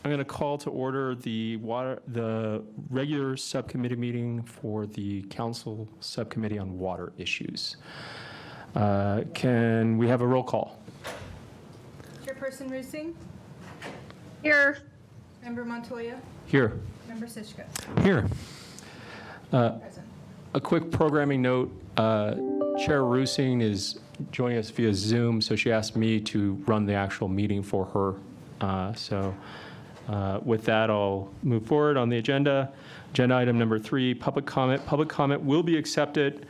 I'm going to call to order the regular subcommittee meeting for the Council Subcommittee on Water Issues. Can we have a roll call? Chairperson Rusing? Here. Member Montoya? Here. Member Sischka? Here. Present. A quick programming note. Chair Rusing is joining us via Zoom, so she asked me to run the actual meeting for her. With that, I'll move forward on the agenda. Agenda item number 3, public comment. Public comment will be accepted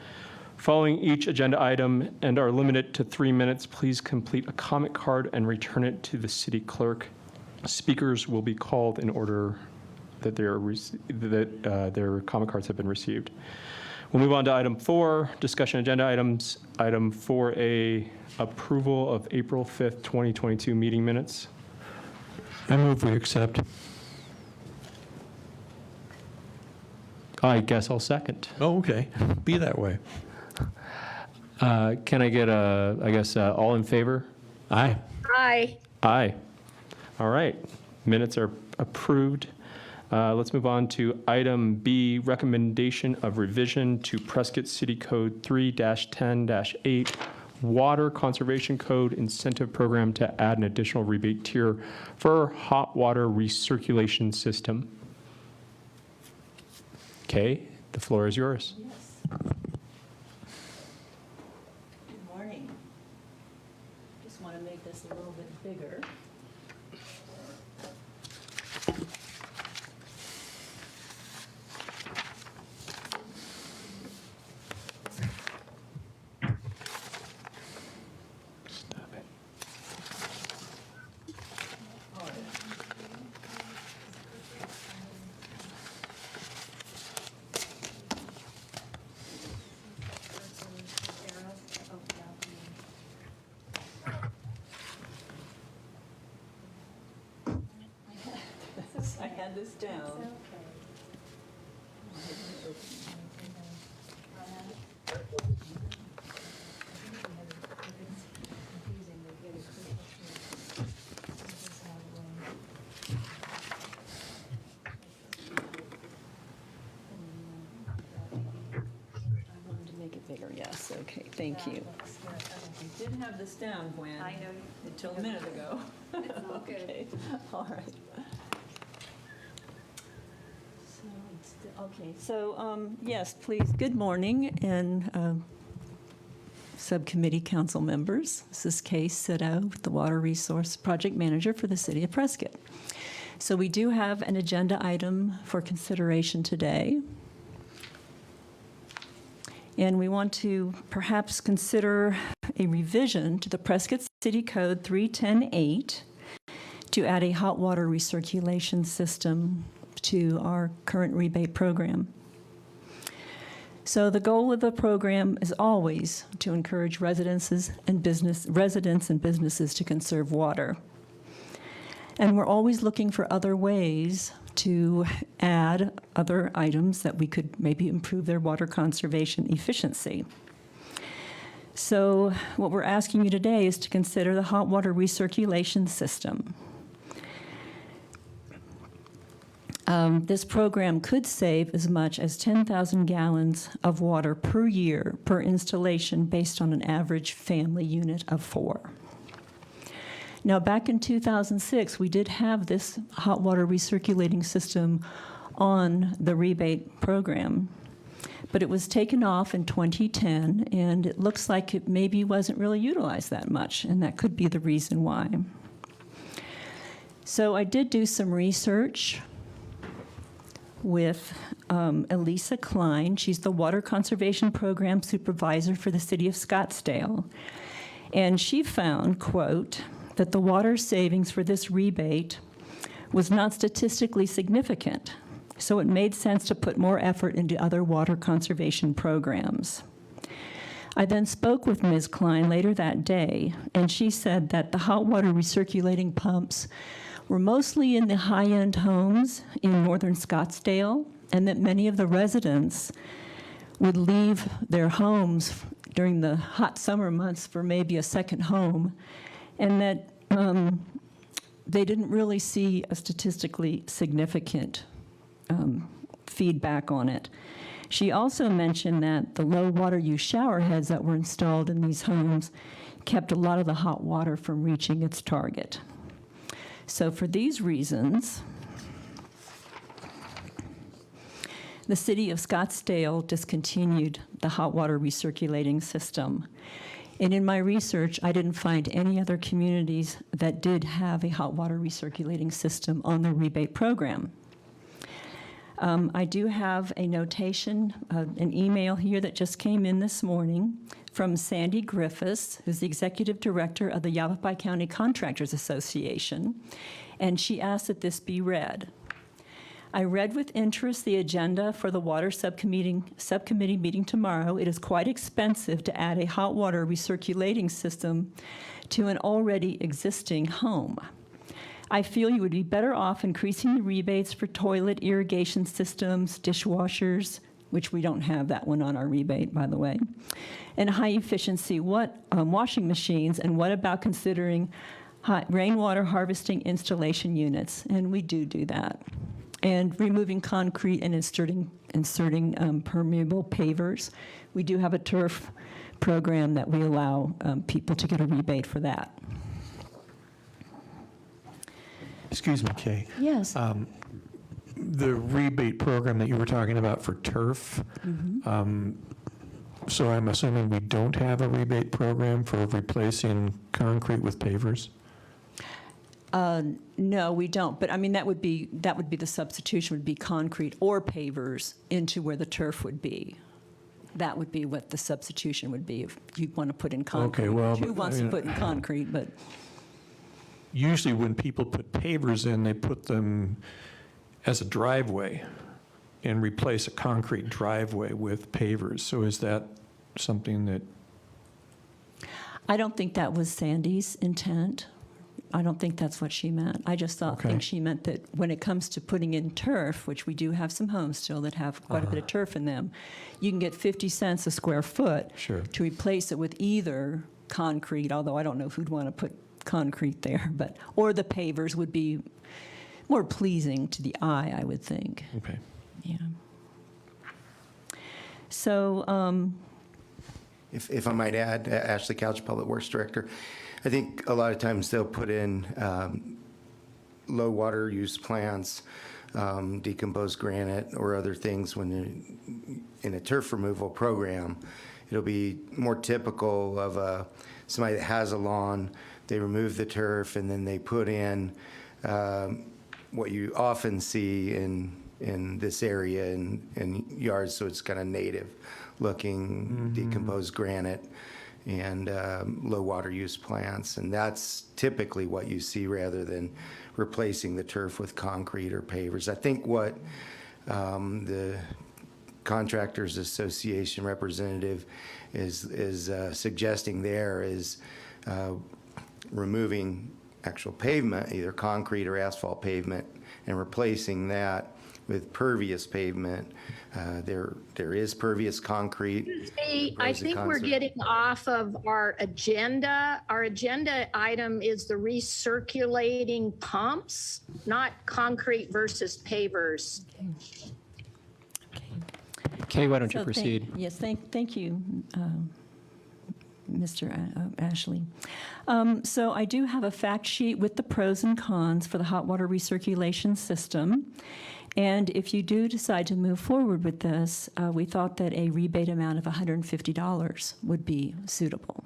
following each agenda item and are limited to 3 minutes. Please complete a comment card and return it to the city clerk. Speakers will be called in order that their comment cards have been received. We'll move on to item 4, discussion agenda items. Item 4A, approval of April 5th, 2022 meeting minutes. I move we accept. I guess I'll second. Oh, okay. Be that way. Can I get all in favor? Aye. Aye. Aye. All right. Minutes are approved. Let's move on to item B, recommendation of revision to Prescott City Code 3-10-8, Water Conservation Code Incentive Program to add an additional rebate tier for hot water recirculation system. Okay, the floor is yours. Yes. Good morning. Just want to make this a little bit bigger. I had this down. I wanted to make it bigger, yes, okay, thank you. I did have this down, Gwen. I know. Until a minute ago. It's all good. Okay, all right. So yes, please, good morning, and subcommittee council members. This is Kay Sitto, the Water Resource Project Manager for the City of Prescott. So we do have an agenda item for consideration today. And we want to perhaps consider a revision to the Prescott City Code 3-10-8 to add a hot water recirculation system to our current rebate program. So the goal of the program is always to encourage residents and businesses to conserve water. And we're always looking for other ways to add other items that we could maybe improve their water conservation efficiency. So what we're asking you today is to consider the hot water recirculation system. This program could save as much as 10,000 gallons of water per year per installation based on an average family unit of 4. Now, back in 2006, we did have this hot water recirculating system on the rebate program, but it was taken off in 2010, and it looks like it maybe wasn't really utilized that much, and that could be the reason why. So I did do some research with Elisa Klein. She's the Water Conservation Program Supervisor for the City of Scottsdale. And she found, quote, that the water savings for this rebate was not statistically significant, so it made sense to put more effort into other water conservation programs. I then spoke with Ms. Klein later that day, and she said that the hot water recirculating pumps were mostly in the high-end homes in northern Scottsdale, and that many of the residents would leave their homes during the hot summer months for maybe a second home, and that they didn't really see a statistically significant feedback on it. She also mentioned that the low water use shower heads that were installed in these homes kept a lot of the hot water from reaching its target. So for these reasons, the city of Scottsdale discontinued the hot water recirculating system. And in my research, I didn't find any other communities that did have a hot water recirculating system on the rebate program. I do have a notation, an email here that just came in this morning from Sandy Griffiths, who's the executive director of the Yavapai County Contractors Association, and she asked that this be read. I read with interest the agenda for the water subcommittee meeting tomorrow. It is quite expensive to add a hot water recirculating system to an already existing home. I feel you would be better off increasing the rebates for toilet irrigation systems, dishwashers, which we don't have that one on our rebate, by the way, and high-efficiency washing machines, and what about considering rainwater harvesting installation units? And we do that. And removing concrete and inserting permeable pavers. We do have a turf program that we allow people to get a rebate for that. Excuse me, Kay. Yes. The rebate program that you were talking about for turf, so I'm assuming we don't have a rebate program for replacing concrete with pavers? No, we don't. But I mean, that would be the substitution, would be concrete or pavers into where the turf would be. That would be what the substitution would be if you want to put in concrete. Okay, well, Who wants to put in concrete, but. Usually when people put pavers in, they put them as a driveway and replace a concrete driveway with pavers. So is that something that? I don't think that was Sandy's intent. I don't think that's what she meant. I just think she meant that when it comes to putting in turf, which we do have some homes still that have quite a bit of turf in them, you can get 50 cents a square foot to replace it with either concrete, although I don't know who'd want to put concrete there, or the pavers would be more pleasing to the eye, I would think. Okay. Yeah. So, If I might add, Ashley Couch, Public Works Director, I think a lot of times they'll put in low water use plants, decomposed granite, or other things when they're in a turf removal program. It'll be more typical of somebody that has a lawn. They remove the turf and then they put in what you often see in this area in yards, so it's kind of native looking decomposed granite and low water use plants. And that's typically what you see rather than replacing the turf with concrete or pavers. I think what the Contractors Association representative is suggesting there is removing actual pavement, either concrete or asphalt pavement, and replacing that with pervious pavement. There is pervious concrete. I think we're getting off of our agenda. Our agenda item is the recirculating pumps, not concrete versus pavers. Kay, why don't you So proceed? Yes, thank you, Mr. Ashley. So I do have a fact sheet with the pros and cons for the hot water recirculation system. And if you do decide to move forward with this, we thought that a rebate amount of $150 would be suitable.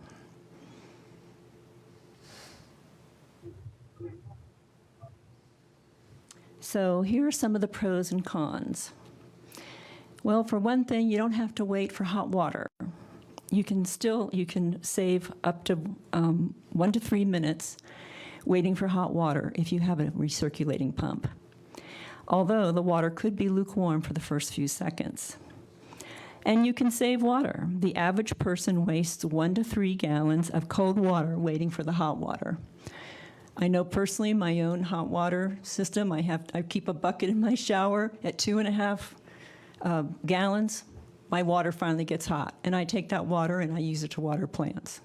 So here are some of the pros and cons. Well, for one thing, you don't have to wait for hot water. You can save up to 1 to 3 minutes waiting for hot water if you have a recirculating pump, although the water could be lukewarm for the first few seconds. And you can save water. The average person wastes 1 to 3 gallons of cold water waiting for the hot water. I know personally my own hot water system, I keep a bucket in my shower at 2.5 gallons. My water finally gets hot, and I take that water and I use it to water plants.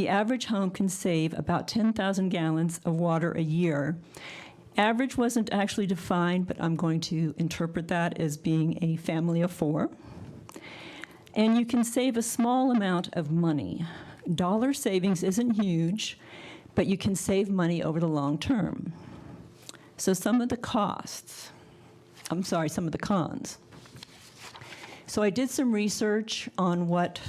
the average home can save about 10,000 gallons of water a year. Average wasn't actually defined, but I'm going to interpret that as being a family of 4. And you can save a small amount of money. Dollar savings isn't huge, but you can save money over the long term. So some of the cons. So I did some research on what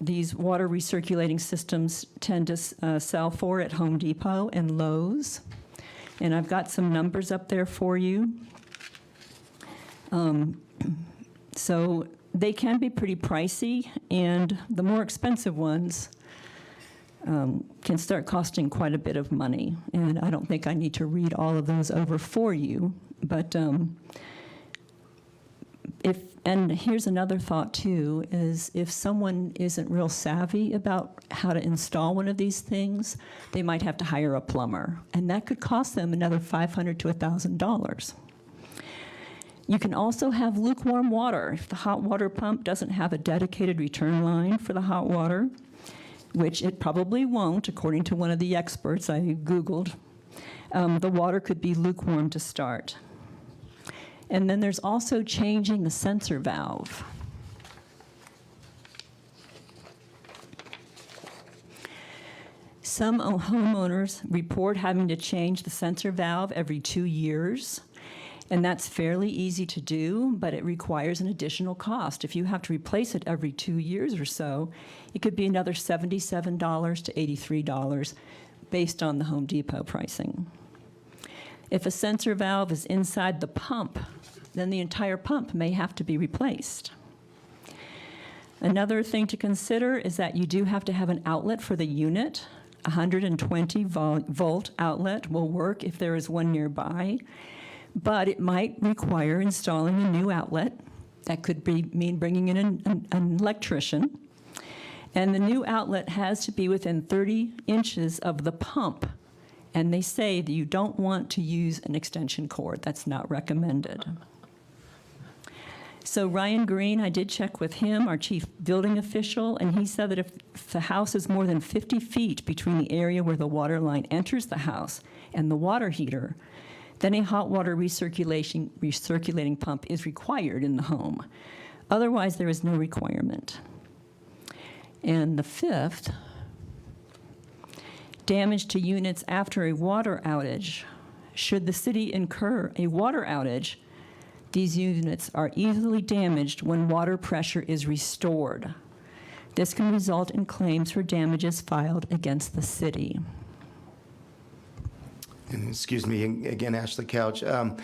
these water recirculating systems tend to sell for at Home Depot and Lowe's. And I've got some numbers up there for you. So they can be pretty pricey, and the more expensive ones can start costing quite a bit of money. And I don't think I need to read all of those over for you, but and here's another thought too, is if someone isn't real savvy about how to install one of these things, they might have to hire a plumber, and that could cost them another $500 to $1,000. You can also have lukewarm water. If the hot water pump doesn't have a dedicated return line for the hot water, which it probably won't, according to one of the experts I Googled, the water could be lukewarm to start. And then there's also changing the sensor valve. Some homeowners report having to change the sensor valve every 2 years, and that's fairly easy to do, but it requires an additional cost. If you have to replace it every 2 years or so, it could be another $77 to $83 based on the Home Depot pricing. If a sensor valve is inside the pump, then the entire pump may have to be replaced. Another thing to consider is that you do have to have an outlet for the unit. A 120 volt outlet will work if there is one nearby, but it might require installing a new outlet. That could mean bringing in an electrician. And the new outlet has to be within 30 inches of the pump. And they say that you don't want to use an extension cord. That's not recommended. So Ryan Green, I did check with him, our chief building official, and he said that if the house is more than 50 feet between the area where the water line enters the house and the water heater, then a hot water recirculating pump is required in the home. Otherwise, there is no requirement. And the fifth, damage to units after a water outage. Should the city incur a water outage, these units are easily damaged when water pressure is restored. This can result in claims for damages filed against the city. And excuse me again, Ashley Couch. I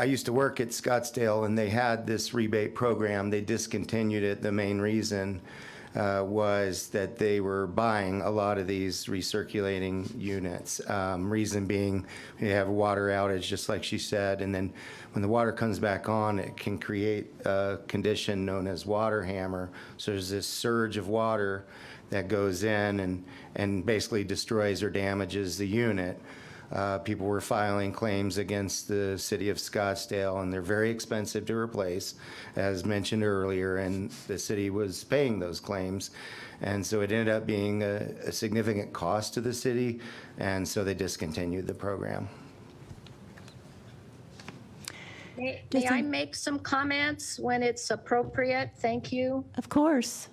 used to work at Scottsdale, and they had this rebate program. They discontinued it. The main reason was that they were buying a lot of these recirculating units. Reason being, you have a water outage, just like she said, and then when the water comes back on, it can create a condition known as water hammer. So there's this surge of water that goes in and basically destroys or damages the unit. People were filing claims against the city of Scottsdale, and they're very expensive to replace, as mentioned earlier, and the city was paying those claims. And so it ended up being a significant cost to the city, and so they discontinued the program. May I make some comments when it's appropriate? Thank you. Of course.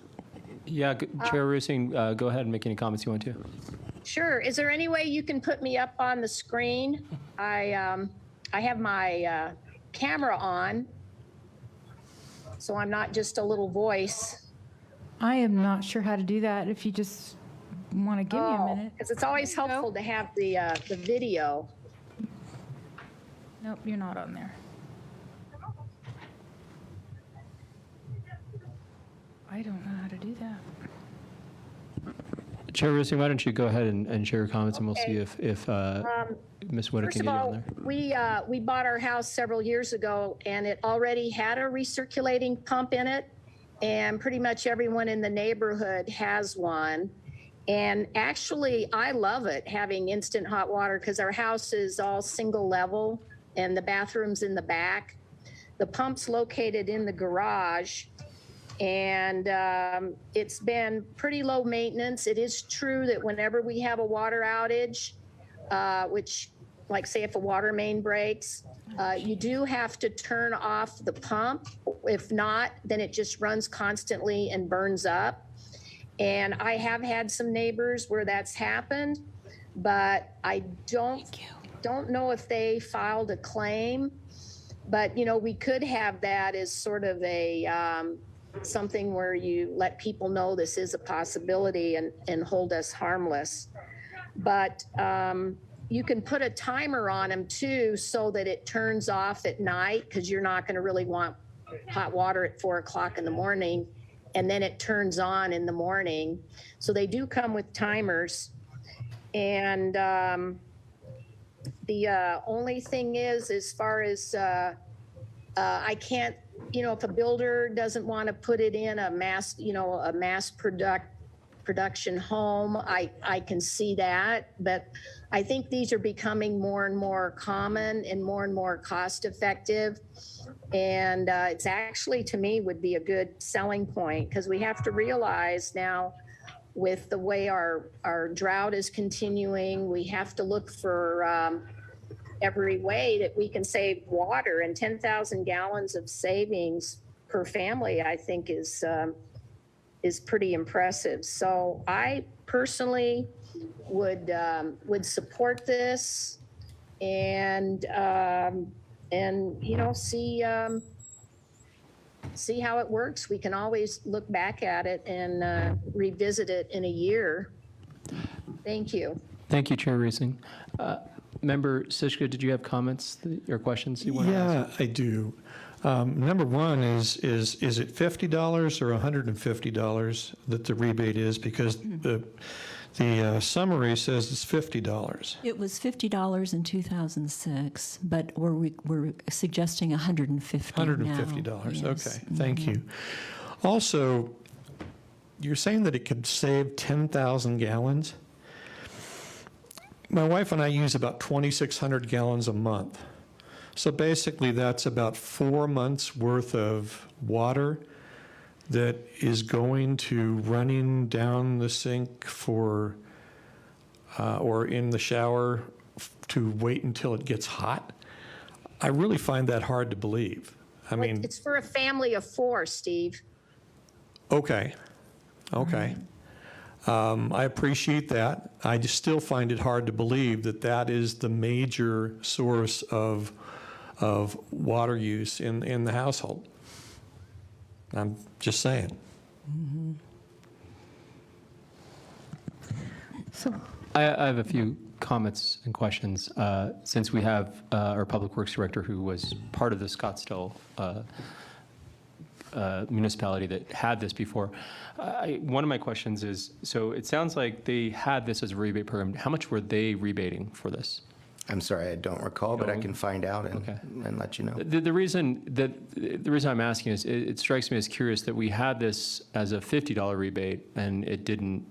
Yeah, Chair Rusing, go ahead and make any comments you want to. Sure. Is there any way you can put me up on the screen? I have my camera on, so I'm not just a little voice. I am not sure how to do that. If you just want to give me a minute. Because it's always helpful to have the video. Nope, you're not on there. I don't know how to do that. Chair Rusing, why don't you go ahead and share your comments, and we'll see if Ms. Whitta First can of get you on all, there. we bought our house several years ago, and it already had a recirculating pump in it, and pretty much everyone in the neighborhood has one. And actually, I love it, having instant hot water, because our house is all single level, and the bathroom's in the back. The pump's located in the garage, And it's been pretty low maintenance. It is true that whenever we have a water outage, which, like say if a water main breaks, you do have to turn off the pump. If not, then it just runs constantly and burns up. And I have had some neighbors where that's happened, but I don't know if they filed a claim. But, you know, we could have that as sort of a something where you let people know this is a possibility and hold us harmless. But you can put a timer on them too, so that it turns off at night, because you're not going to really want hot water at 4 o'clock in the morning, and then it turns on in the morning. So they do come with timers. And the only thing is, as far as I can't, you know, if a builder doesn't want to put it in a mass, you know, a mass production home, I can see that. But I think these are becoming more and more common and more cost effective. And it's actually, to me, would be a good selling point, because we have to realize now, with the way our drought is continuing, we have to look for every way that we can save water. And 10,000 gallons of savings per family, I think, is pretty impressive. So I personally would support this, and you know, see how it works. We can always look back at it and revisit it in a year. Thank you. Thank you, Chair Reesing. Member Siska, did you have comments or questions you want to ask? Yeah, I do. Number one is it $50 or $150 that the rebate is? Because the summary says it's $50. It was $50 in 2006, but we're suggesting $150 now. $150, Yes. okay, thank you. Also, you're saying that it could save 10,000 gallons? My wife and I use about 2,600 gallons a month. So basically, that's about 4 months' worth of water that is going to running down the sink for, or in the shower to wait until it gets hot. I really find that hard to believe. I Well, mean, it's for a family of 4, Steve. okay. I appreciate that. I just still find it hard to believe that that is the major source of water use in the household. I'm just saying. So, I have a few comments and questions. Since we have our Public Works Director, who was part of the Scottsdale municipality that had this before, one of my questions is, so it sounds like they had this as a rebate program. How much were they rebating for this? I'm sorry, I don't recall, but I can find out Okay. and let you know. The reason I'm asking is, it strikes me as curious that we had this as a $50 rebate and it didn't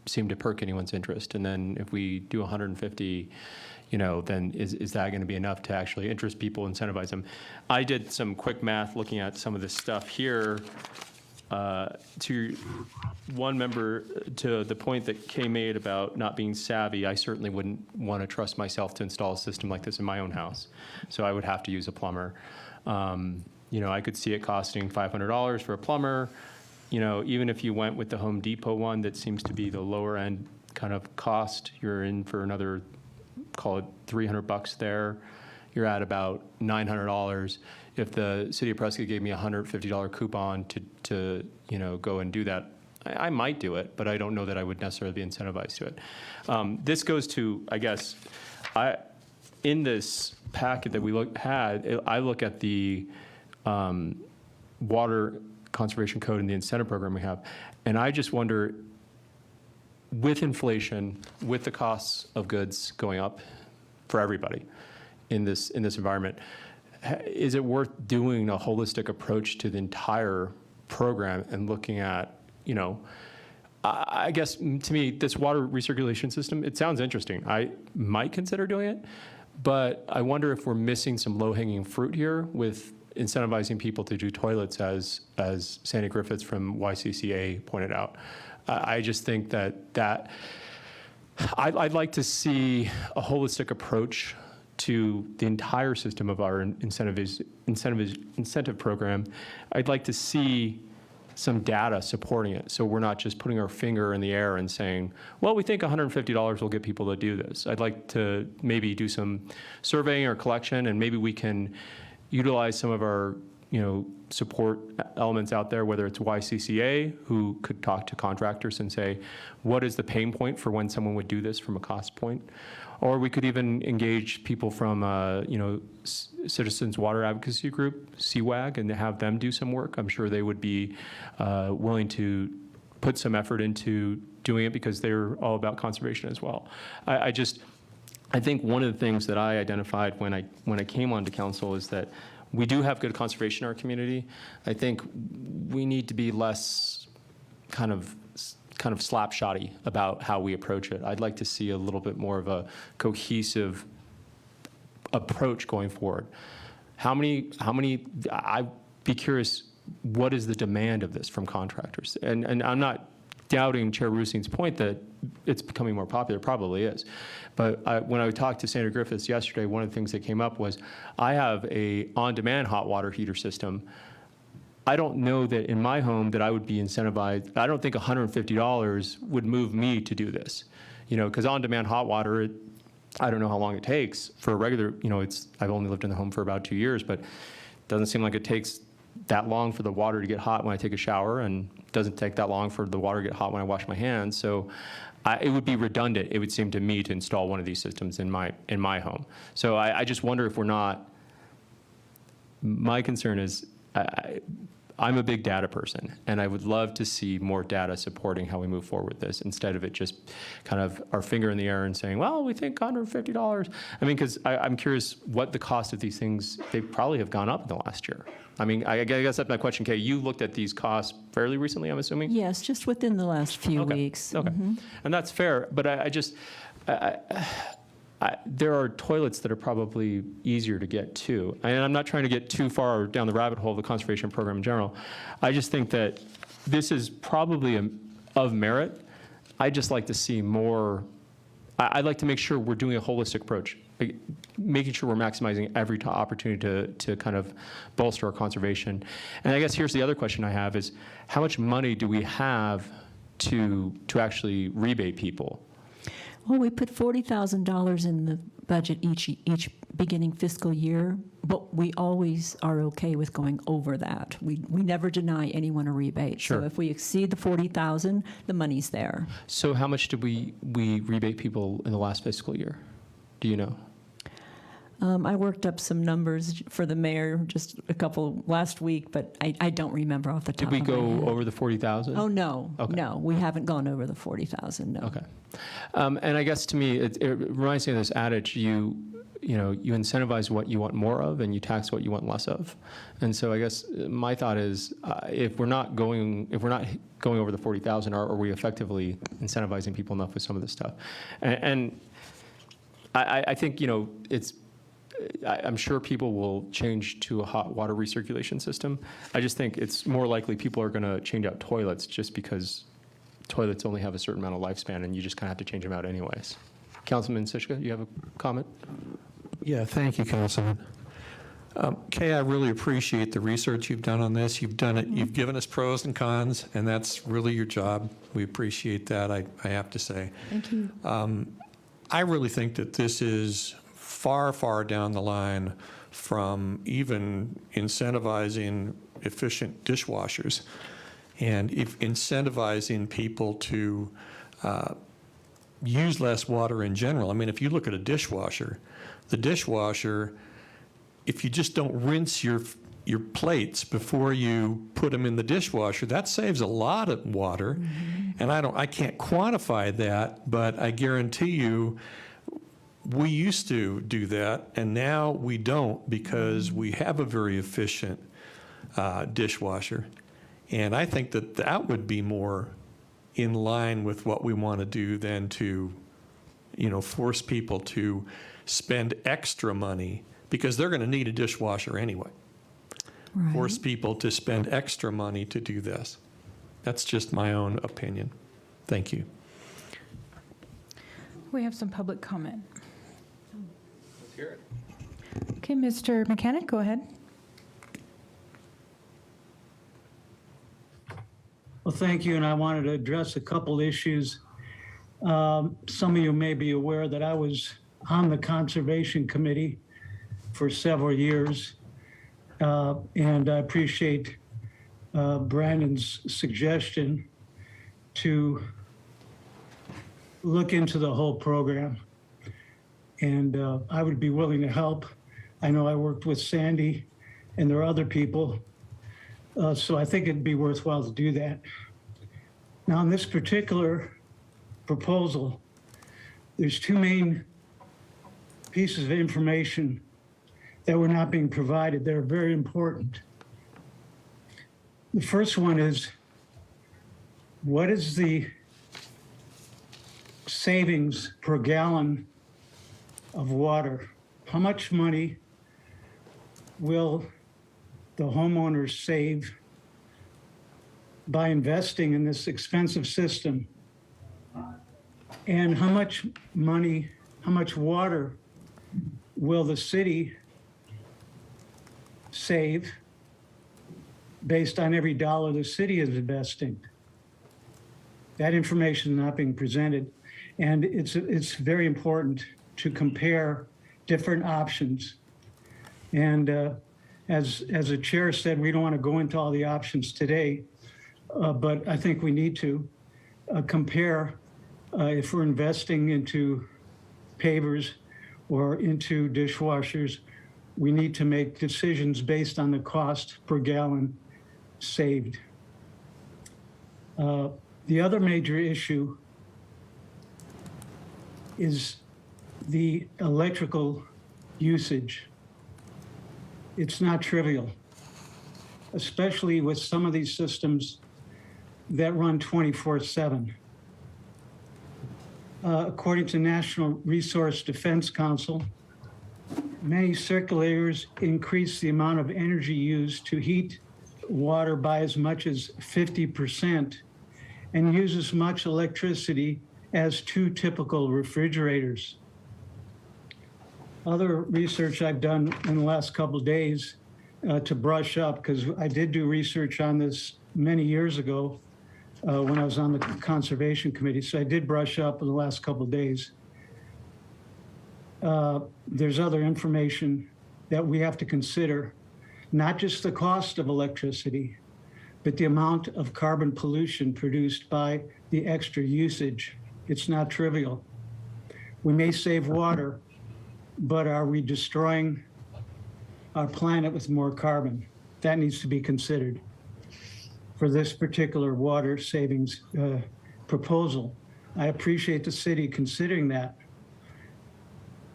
seem to perk anyone's interest. And then if we do 150, you know, then is that going to be enough to actually interest people, incentivize them? I did some quick math looking at some of this stuff here. To one member, to the point that Kay made about not being savvy, I certainly wouldn't want to trust myself to install a system like this in my own house. So I would have to use a plumber. You know, I could see it costing $500 for a plumber. You know, even if you went with the Home Depot one, that seems to be the lower end kind of cost, you're in for another, call it $300 there. You're at about $900. If the city of Prescott gave me a $150 coupon to you know, go and do that, I might do it, but I don't know that I would necessarily be incentivized to it. This goes to, I guess, in this packet that we I look at the water conservation code and the incentive program we have, and I just wonder, with inflation, with the costs of goods going up for everybody in this environment, is it worth doing a holistic approach to the entire program and looking at, you know, I guess to me, this water recirculation system, it sounds interesting. I might consider doing it, but I wonder if we're missing some low-hanging fruit here with incentivizing people to do toilets, as Sandy Griffiths from YCCA pointed out. I just think that I'd like to see a holistic approach to the entire system of our incentive program. I'd like to see some data supporting it, so we're not just putting our finger in the air and saying, well, we think $150 will get people to do this. I'd like to maybe do some surveying or collection, and maybe we can utilize some of our support elements out there, whether it's YCCA, who could talk to contractors and say, what is the pain point for when someone would do this from a cost point? Or we could even engage people from, Citizens Water Advocacy Group, CWAG, and have them do some work. I'm sure they would be willing to put some effort into doing it, because they're all about conservation as well. I think one of the things that I identified when I came onto council is that we do have good conservation in our community. I think we need to be less kind of slapshotty about how we approach it. I'd like to see a little bit more of a cohesive approach going forward. I'd be curious, what is the demand of this from contractors? And I'm not doubting Chair Rusing's point that it's becoming more popular. It probably is. But when I talked to Sandra Griffiths yesterday, one of the things that came up was, I have a on-demand hot water heater system. I don't know that in my home that I would be incentivized. I don't think $150 would move me to do this, because on-demand hot water, I don't know how long it takes for a regular, I've only lived in the home for about 2 years, but it doesn't seem like it takes that long for the water to get hot when I take a shower, and it doesn't take that long for the water to get hot when I wash my hands. So it would be redundant, it would seem to me, to install one of these systems in my home. So I just wonder if we're not, my concern is, I'm a big data person, and I would love to see more data supporting how we move forward with this, instead of it just kind of our finger in the air and saying, well, we think $150. I mean, because I'm curious what the cost of these things, they probably have gone up in the last year. I mean, I guess that's my question, Kay. You looked at these costs fairly recently, I'm assuming? Yes, just within the last few Okay. weeks. Okay, and that's fair, but there are toilets that are probably easier to get to. And I'm not trying to get too far down the rabbit hole of the conservation program in general. I just think that this is probably of merit. I'd just like to see more. I'd like to make sure we're doing a holistic approach, making sure we're maximizing every opportunity to kind of bolster our conservation. And I guess here's the other question I have is, how much money do we have to actually rebate people? Well, we put $40,000 in the budget each beginning fiscal year, but we always are okay with going over that. We never deny anyone a rebate. Sure. So if we exceed the $40,000, the money's there. So how much did we rebate people in the last fiscal year? Do you know? I worked up some numbers for the mayor just a couple last week, but I don't remember off the top Did we of my head. go over the 40,000? Oh, no, Okay. no, we haven't gone over the 40,000, no. Okay. And I guess to me, it reminds me of this adage, you incentivize what you want more of and you tax what you want less of. And so I guess my thought is, if we're not going over the 40,000, are we effectively incentivizing people enough with some of this stuff? And I think, I'm sure people will change to a hot water recirculation system. I just think it's more likely people are going to change out toilets, just because toilets only have a certain amount of lifespan and you just kind of have to change them out anyways. Councilman Sischka, you have a comment? Yeah, thank you, Councilman. Kay, I really appreciate the research you've done on this. You've done it, you've given us pros and cons, and that's really your job. We appreciate that, I have to say. Thank you. I really think that this is far, far down the line from even incentivizing efficient dishwashers and if incentivizing people to use less water in general. I mean, if you look at a dishwasher, the dishwasher, if you just don't rinse your plates before you put them in the dishwasher, that saves a lot of water. And I can't quantify that, but I guarantee you, we used to do that, and now we don't, because we have a very efficient dishwasher. And I think that that would be more in line with what we want to do than to, force people to spend extra money, because they're going to need a dishwasher anyway. force people to spend extra money to do this. That's just my own opinion. Thank you. We have some public comment. Let's hear it. Okay, Mr. Mechanic, go ahead. Well, thank you, and I wanted to address a couple issues. Some of you may be aware that I was on the Conservation Committee for several years, and I appreciate Brandon's suggestion to look into the whole program, and I would be willing to help. I know I worked with Sandy, and there are other people, so I think it'd be worthwhile to do that. Now, in this particular proposal, there's two main pieces of information that were not being provided. They're very important. The first one is, what is the savings per gallon of water? How much money will the homeowners save by investing in this expensive system? And how much money, how much water will the city save based on every dollar the city is investing? That information is not being presented. And it's very important to compare different options. And as the chair said, we don't want to go into all the options today, but I think we need to compare if we're investing into pavers or into dishwashers, we need to make decisions based on the cost per gallon saved. The other major issue is the electrical usage. It's not trivial, especially with some of these systems that run 24/7. According to National Resource Defense Council, many circulators increase the amount of energy used to heat water by as much as 50% and use as much electricity as 2 typical refrigerators. Other research I've done in the last couple of days to brush up, because I did do research on this many years ago when I was on the Conservation Committee, so I did brush up in the last couple of days. There's other information that we have to consider, not just the cost of electricity, but the amount of carbon pollution produced by the extra usage. It's not trivial. We may save water, but are we destroying our planet with more carbon? That needs to be considered for this particular water savings proposal. I appreciate the city considering that.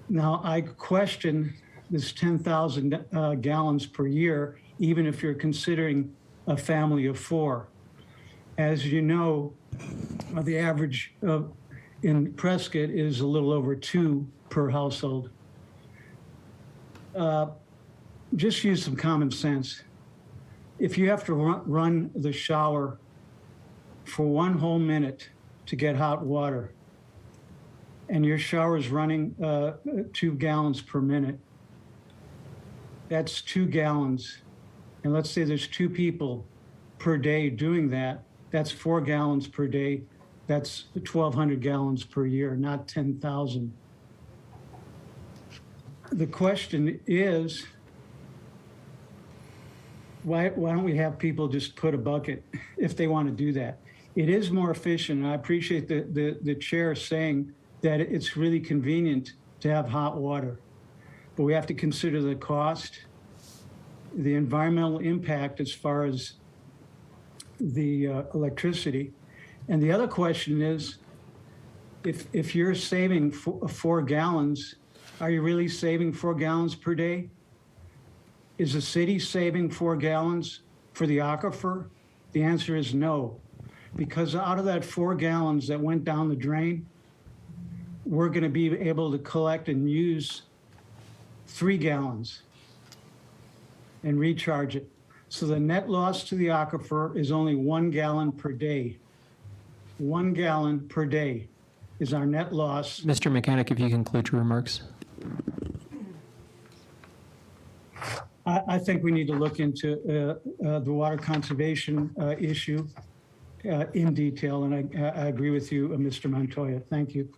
Now, I question this 10,000 gallons per year, even if you're considering a family of 4. As you know, the average in Prescott is a little over 2 per household. Just use some common sense. If you have to run the shower for 1 whole minute to get hot water, and your shower is running 2 gallons per minute, that's 2 gallons. And let's say there's 2 people per day doing that, that's 4 gallons per day. That's 1,200 gallons per year, not 10,000. The question is, why don't we have people just put a bucket if they want to do that? It is more efficient. And I appreciate the chair saying that it's really convenient to have hot water, but we have to consider the cost, the environmental impact as far as the electricity. And the other question is, if you're saving 4 gallons, are you really saving 4 gallons per day? Is the city saving 4 gallons for the aquifer? The answer is no, because out of that 4 gallons that went down the drain, we're going to be able to collect and use 3 gallons and recharge it. So the net loss to the aquifer is only 1 gallon per day. 1 gallon per day is our net loss. Mr. Mechanic, if you conclude your remarks. I think we need to look into the water conservation issue in detail, and I agree with you, Mr. Montoya. Thank you.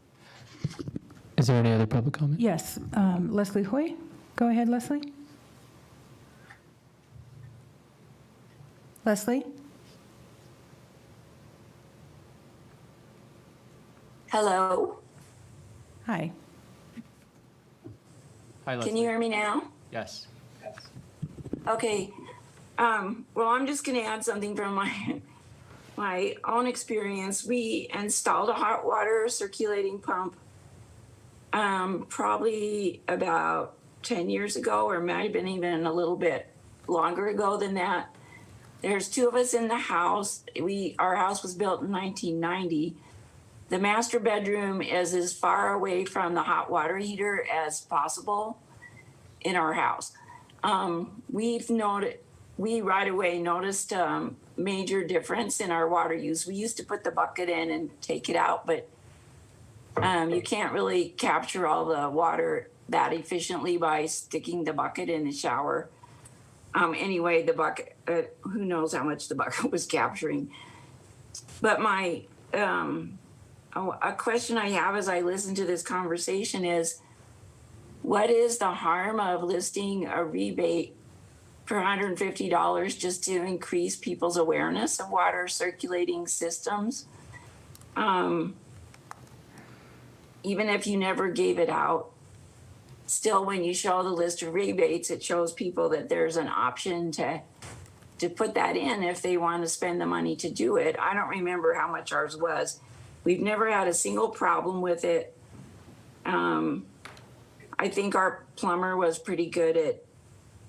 Is there any other public comment? Yes, Leslie Hoy. Go ahead, Leslie. Leslie? Hello, Hi. Hi, can you hear me now? Yes. Okay, well, I'm just gonna add something from my own experience. We installed a hot water circulating pump probably about 10 years ago, or might have been even a little bit longer ago than that. There's 2 of us in the house. Our house was built in 1990. The master bedroom is as far away from the hot water heater as possible in our house. We right away noticed major difference in our water use. We used to put the bucket in and take it out, but you can't really capture all the water that efficiently by sticking the bucket in the shower. Anyway, the bucket, who knows how much the bucket was capturing. But a question I have as I listen to this conversation is, what is the harm of listing a rebate for $150 just to increase people's awareness of water circulating systems? Even if you never gave it out, still when you show the list of rebates, it shows people that there's an option to put that in if they want to spend the money to do it. I don't remember how much ours was. We've never had a single problem with it. I think our plumber was pretty good at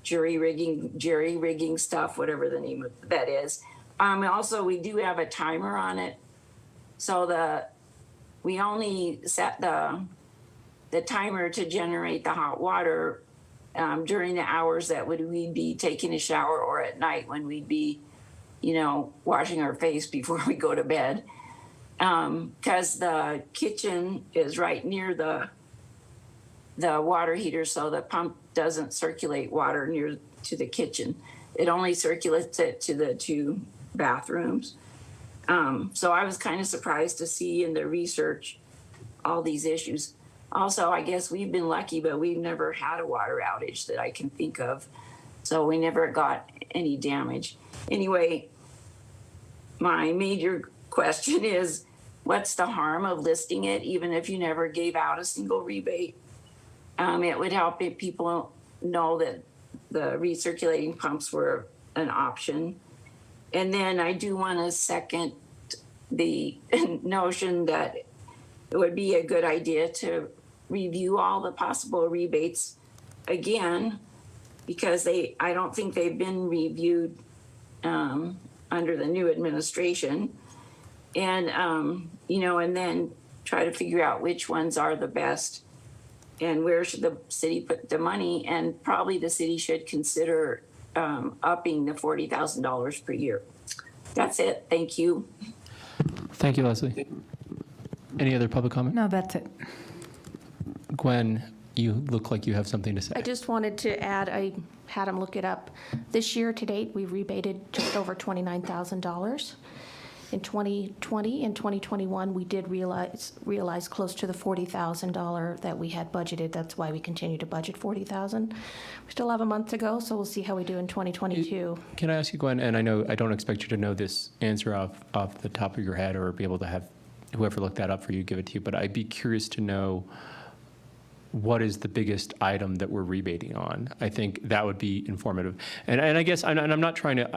jerry rigging stuff, whatever the name of that is. Also, we do have a timer on it, so we only set the timer to generate the hot water during the hours that we'd be taking a shower, or at night when we'd be, washing our face before we go to bed. Because the kitchen is right near the water heater, so the pump doesn't circulate water near to the kitchen. It only circulates it to the 2 bathrooms. So I was kind of surprised to see in the research all these issues. Also, I guess we've been lucky, but we've never had a water outage that I can think of. So we never got any damage. Anyway, my major question is, what's the harm of listing it, even if you never gave out a single rebate? It would help if people know that the recirculating pumps were an option. And then I do want to second the notion that it would be a good idea to review all the possible rebates again, because I don't think they've been reviewed under the new administration. And, and then try to figure out which ones are the best and where should the city put the money. And probably the city should consider upping the $40,000 per year. That's it. Thank you. Thank you, Leslie. Any other public comment? No, that's it. Gwen, you look like you have something to say. I just wanted to add, I had them look it up. This year to date, we've rebated just over $29,000. In 2020 and 2021, we did realize close to the $40,000 that we had budgeted. That's why we continue to budget $40,000. We still have a month to go, so we'll see how we do in 2022. Can I ask you, Gwen, and I know I don't expect you to know this answer off the top of your head or be able to have whoever looked that up for you give it to you, but I'd be curious to know what is the biggest item that we're rebating on. I think that would be informative. And I guess, and I'm not trying to,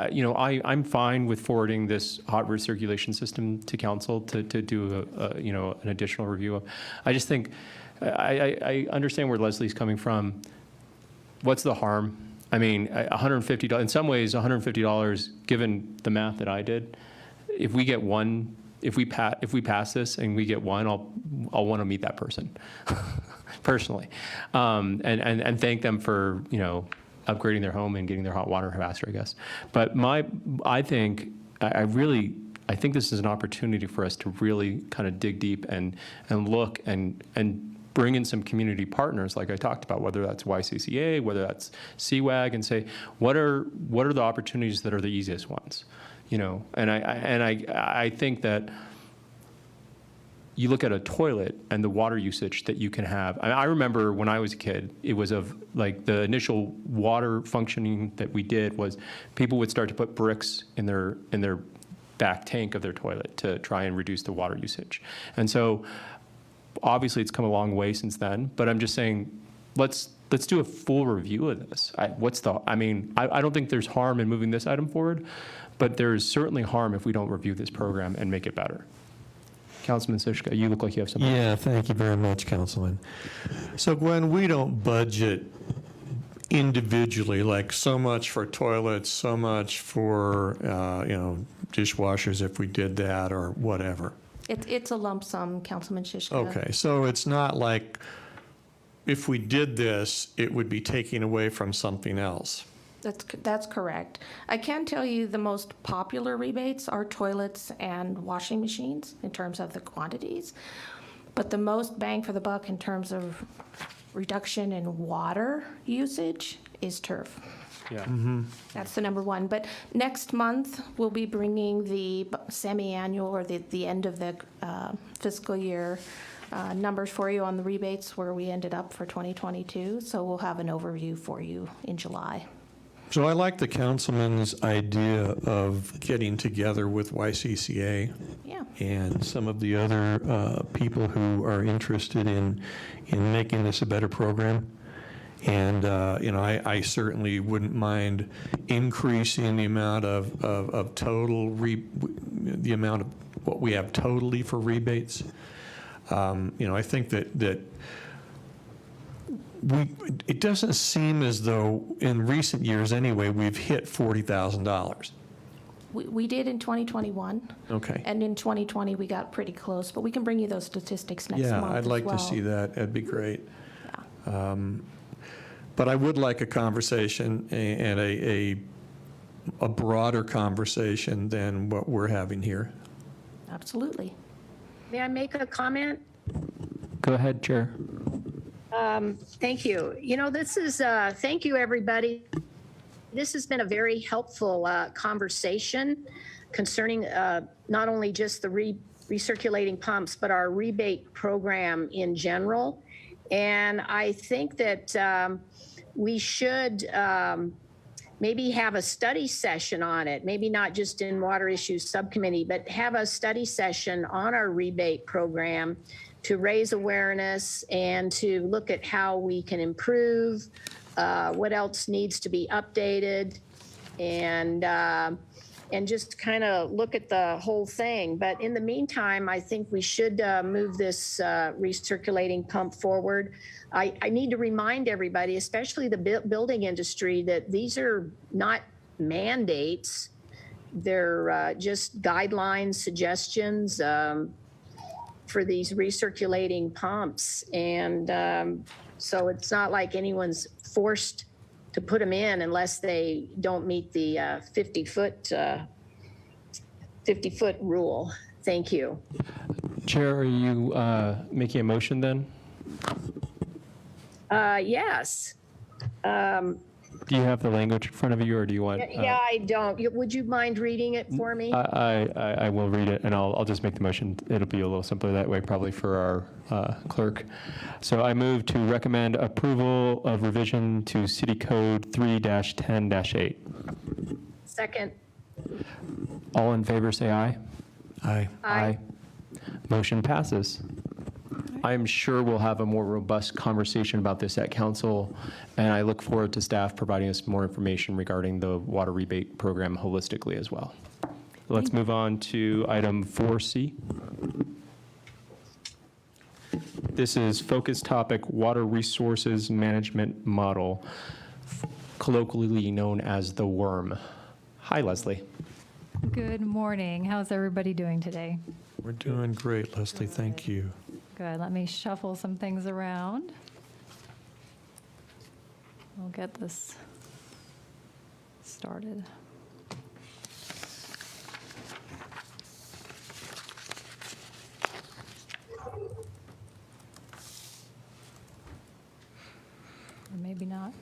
I'm fine with forwarding this hot recirculation system to council to do an additional review of. I just think, I understand where Leslie's coming from. What's the harm? I mean, $150, in some ways, $150, given the math that I did, if we get one, if we pass this and we get one, I'll want to meet that person personally, and thank them for upgrading their home and getting their hot water faster, I guess. But I think this is an opportunity for us to really kind of dig deep and look and bring in some community partners, like I talked about, whether that's YCCA, whether that's CWAG, and say, what are the opportunities that are the easiest ones, you know? And I think that you look at a toilet and the water usage that you can have. I remember when I was a kid, it was of like the initial water functioning that we did was people would start to put bricks in their back tank of their toilet to try and reduce the water usage. And so obviously it's come a long way since then, but I'm just saying, let's do a full review of this. I don't think there's harm in moving this item forward, but there is certainly harm if we don't review this program and make it better. Councilman Sushka, you look like you have something. Yeah, thank you very much, Councilman. So Gwen, we don't budget individually, like so much for toilets, so much for, dishwashers if we did that or whatever. It's a lump sum, Councilman Shishka. Okay, so it's not like if we did this, it would be taking away from something else. That's correct. I can tell you the most popular rebates are toilets and washing machines in terms of the quantities. But the most bang for the buck in terms of reduction in water usage is turf. Yeah. That's the number one. But next month, we'll be bringing the semi-annual or the end of the fiscal year numbers for you on the rebates where we ended up for 2022. So we'll have an overview for you in July. So I like the councilman's idea of getting together with YCCA Yeah. and some of the other people who are interested in making this a better program. And, I certainly wouldn't mind increasing the amount of total, the amount of what we have totally for rebates. I think that it doesn't seem as though, in recent years anyway, we've hit $40,000. We did in 2021. Okay. And in 2020, we got pretty close, but we can bring you those statistics next month Yeah, I'd as like well. to see that. That'd be great. Yeah. But I would like a conversation and a broader conversation than what we're having here. Absolutely. May I make a comment? Go ahead, Chair. Thank you. Thank you, everybody. This has been a very helpful conversation concerning not only just the recirculating pumps, but our rebate program in general. And I think that we should maybe have a study session on it, maybe not just in Water Issues Subcommittee, but have a study session on our rebate program to raise awareness and to look at how we can improve, what else needs to be updated, and just kind of look at the whole thing. But in the meantime, I think we should move this recirculating pump forward. I need to remind everybody, especially the building industry, that these are not mandates. They're just guidelines, suggestions for these recirculating pumps. And so it's not like anyone's forced to put them in unless they don't meet the 50-foot rule. Thank you. Chair, are you making a motion then? Yes. Do you have the language in front of you, or do you want? Yeah, I don't. Would you mind reading it for me? I will read it, and I'll just make the motion. It'll be a little simpler that way, probably for our clerk. So I move to recommend approval of revision to City Code 3-10-8. Second. All in favor, say aye. Aye. Aye. Motion passes. I'm sure we'll have a more robust conversation about this at council, and I look forward to staff providing us more information regarding the water rebate program holistically as well. Let's move on to item 4C. This is focus topic, Water Resources Management Model, colloquially known as the WORM. Hi, Leslie. Good morning. How's everybody doing today? We're doing great, Leslie. Thank you. Good. Let me shuffle some things around. We'll get this started. Or maybe not.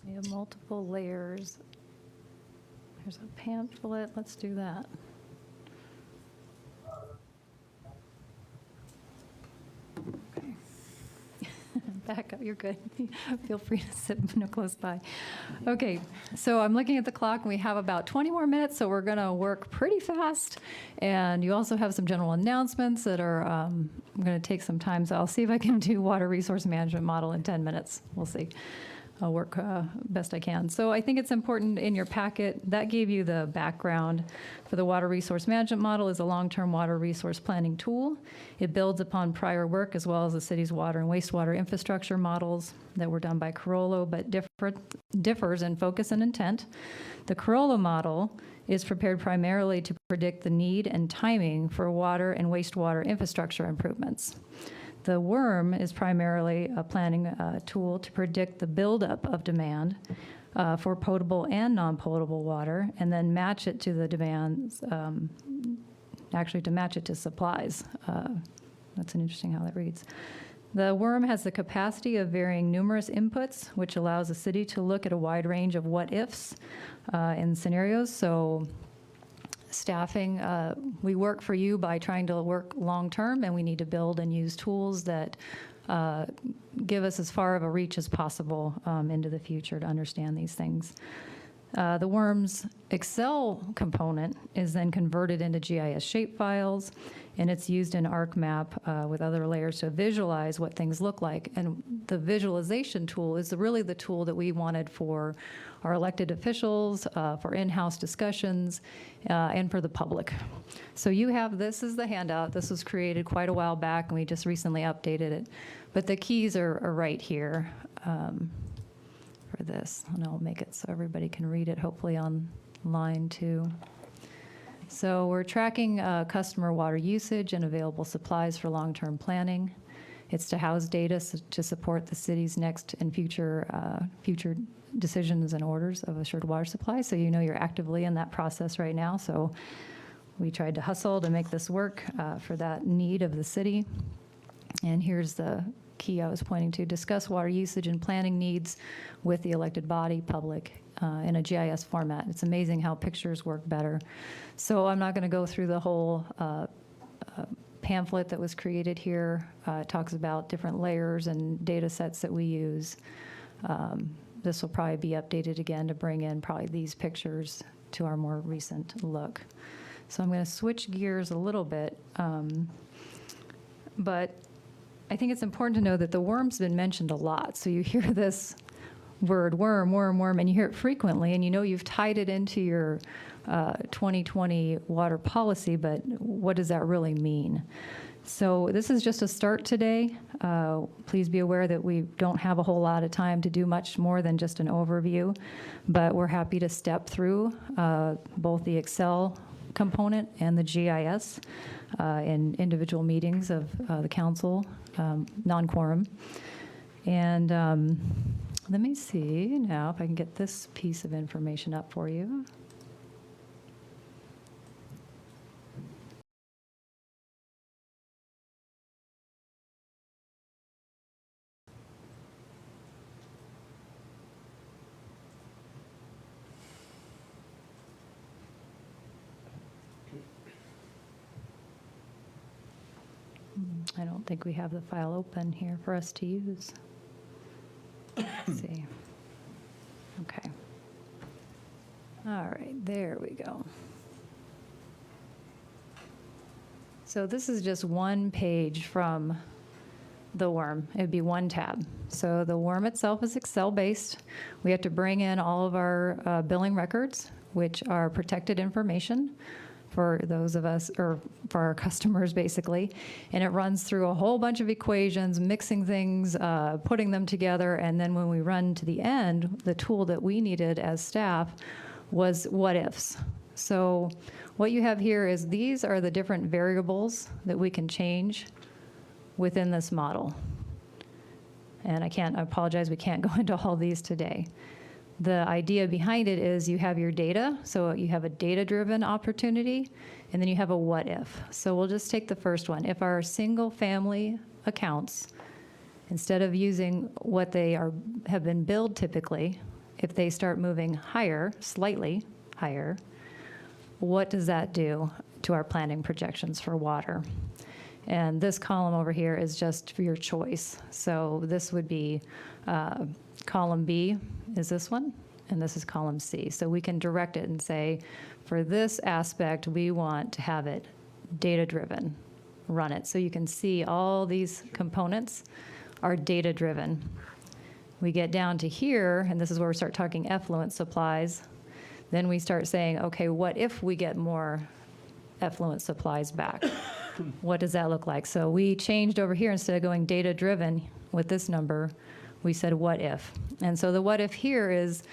We have multiple layers. There's a pamphlet. Let's do that. Okay. Back up. You're good. Feel free to sit close by. Okay. So I'm looking at the clock, and we have about 20 more minutes, so we're going to work pretty fast. And you also have some general announcements that are going to take some time. So I'll see if I can do water resource management model in 10 minutes. We'll see. I'll work best I can. So I think it's important in your packet, that gave you the background for the water resource management model is a long-term water resource planning tool. It builds upon prior work as well as the city's water and wastewater infrastructure models that were done by Carollo, but differs in focus and intent. The Carollo model is prepared primarily to predict the need and timing for water and wastewater infrastructure improvements. The WORM is primarily a planning tool to predict the buildup of demand for potable and non-potable water, and then match it to the demands, actually to match it to supplies. That's an interesting how that reads. The WORM has the capacity of varying numerous inputs, which allows the city to look at a wide range of what-ifs and scenarios. So staffing, we work for you by trying to work long-term, and we need to build and use tools that give us as far of a reach as possible into the future to understand these things. The WORM's Excel component is then converted into GIS shapefiles, and it's used in ArcMap with other layers to visualize what things look like. And the visualization tool is really the tool that we wanted for our elected officials, for in-house discussions, and for the public. So you have, this is the handout. This was created quite a while back, and we just recently updated it. But the keys are right here for this, and I'll make it so everybody can read it, hopefully online too. So we're tracking customer water usage and available supplies for long-term planning. It's to house data to support the city's next and future decisions and orders of assured water supply. So you know you're actively in that process right now. So we tried to hustle to make this work for that need of the city. And here's the key I was pointing to: discuss water usage and planning needs with the elected body, public, in a GIS format. It's amazing how pictures work better. So I'm not going to go through the whole pamphlet that was created here. It talks about different layers and data sets that we use. This will probably be updated again to bring in probably these pictures to our more recent look. So I'm going to switch gears a little bit. But I think it's important to know that the WORM's been mentioned a lot. So you hear this word worm, worm, worm, and you hear it frequently, and you know you've tied it into your 2020 water policy, but what does that really mean? So this is just a start today. Please be aware that we don't have a whole lot of time to do much more than just an overview, but we're happy to step through both the Excel component and the GIS in individual meetings of the council, non-quorum. And let me see now if I can get this piece of information up for you. I don't think we have the file open here for us to use. Let's see. Okay. All right, there we go. So this is just one page from the WORM. It'd be one tab. So the WORM itself is Excel-based. We have to bring in all of our billing records, which are protected information for those of us, or for our customers, basically. And it runs through a whole bunch of equations, mixing things, putting them together, and then when we run to the end, the tool that we needed as staff was what ifs. So what you have here is these are the different variables that we can change within this model. And I apologize, we can't go into all these today. The idea behind it is you have your data, so you have a data-driven opportunity, and then you have a what if. So we'll just take the first one. If our single-family accounts, instead of using what they have been billed typically, if they start moving higher, slightly higher, what does that do to our planning projections for water? And this column over here is just for your choice. So this would be column B is this one, and this is column C. So we can direct it and say, for this aspect, we want to have it data-driven, run it. So you can see all these components are data-driven. We get down to here, and this is where we start talking effluent supplies. Then we start saying, okay, what if we get more effluent supplies back? What does that look like? So we changed over here, instead of going data-driven with this number, we said what if. And so the what if here is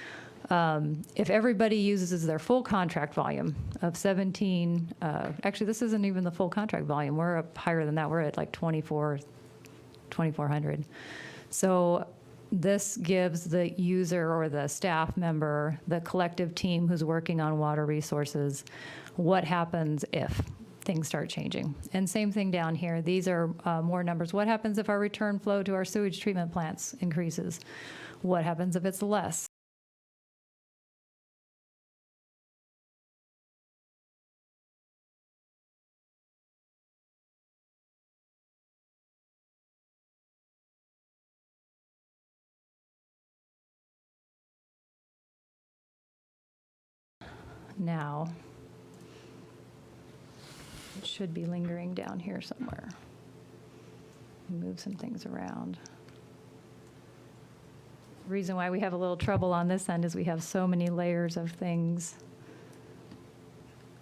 if everybody uses their full contract volume of 17, actually this isn't even the full contract volume, we're up higher than that, we're at like 2,400. So this gives the user or the staff member, the collective team who's working on water resources, what happens if things start changing. And same thing down here. These are more numbers. What happens if our return flow to our sewage treatment plants increases? What happens if it's less? Now, it should be lingering down here somewhere. Move some things around. The reason why we have a little trouble on this end is we have so many layers of things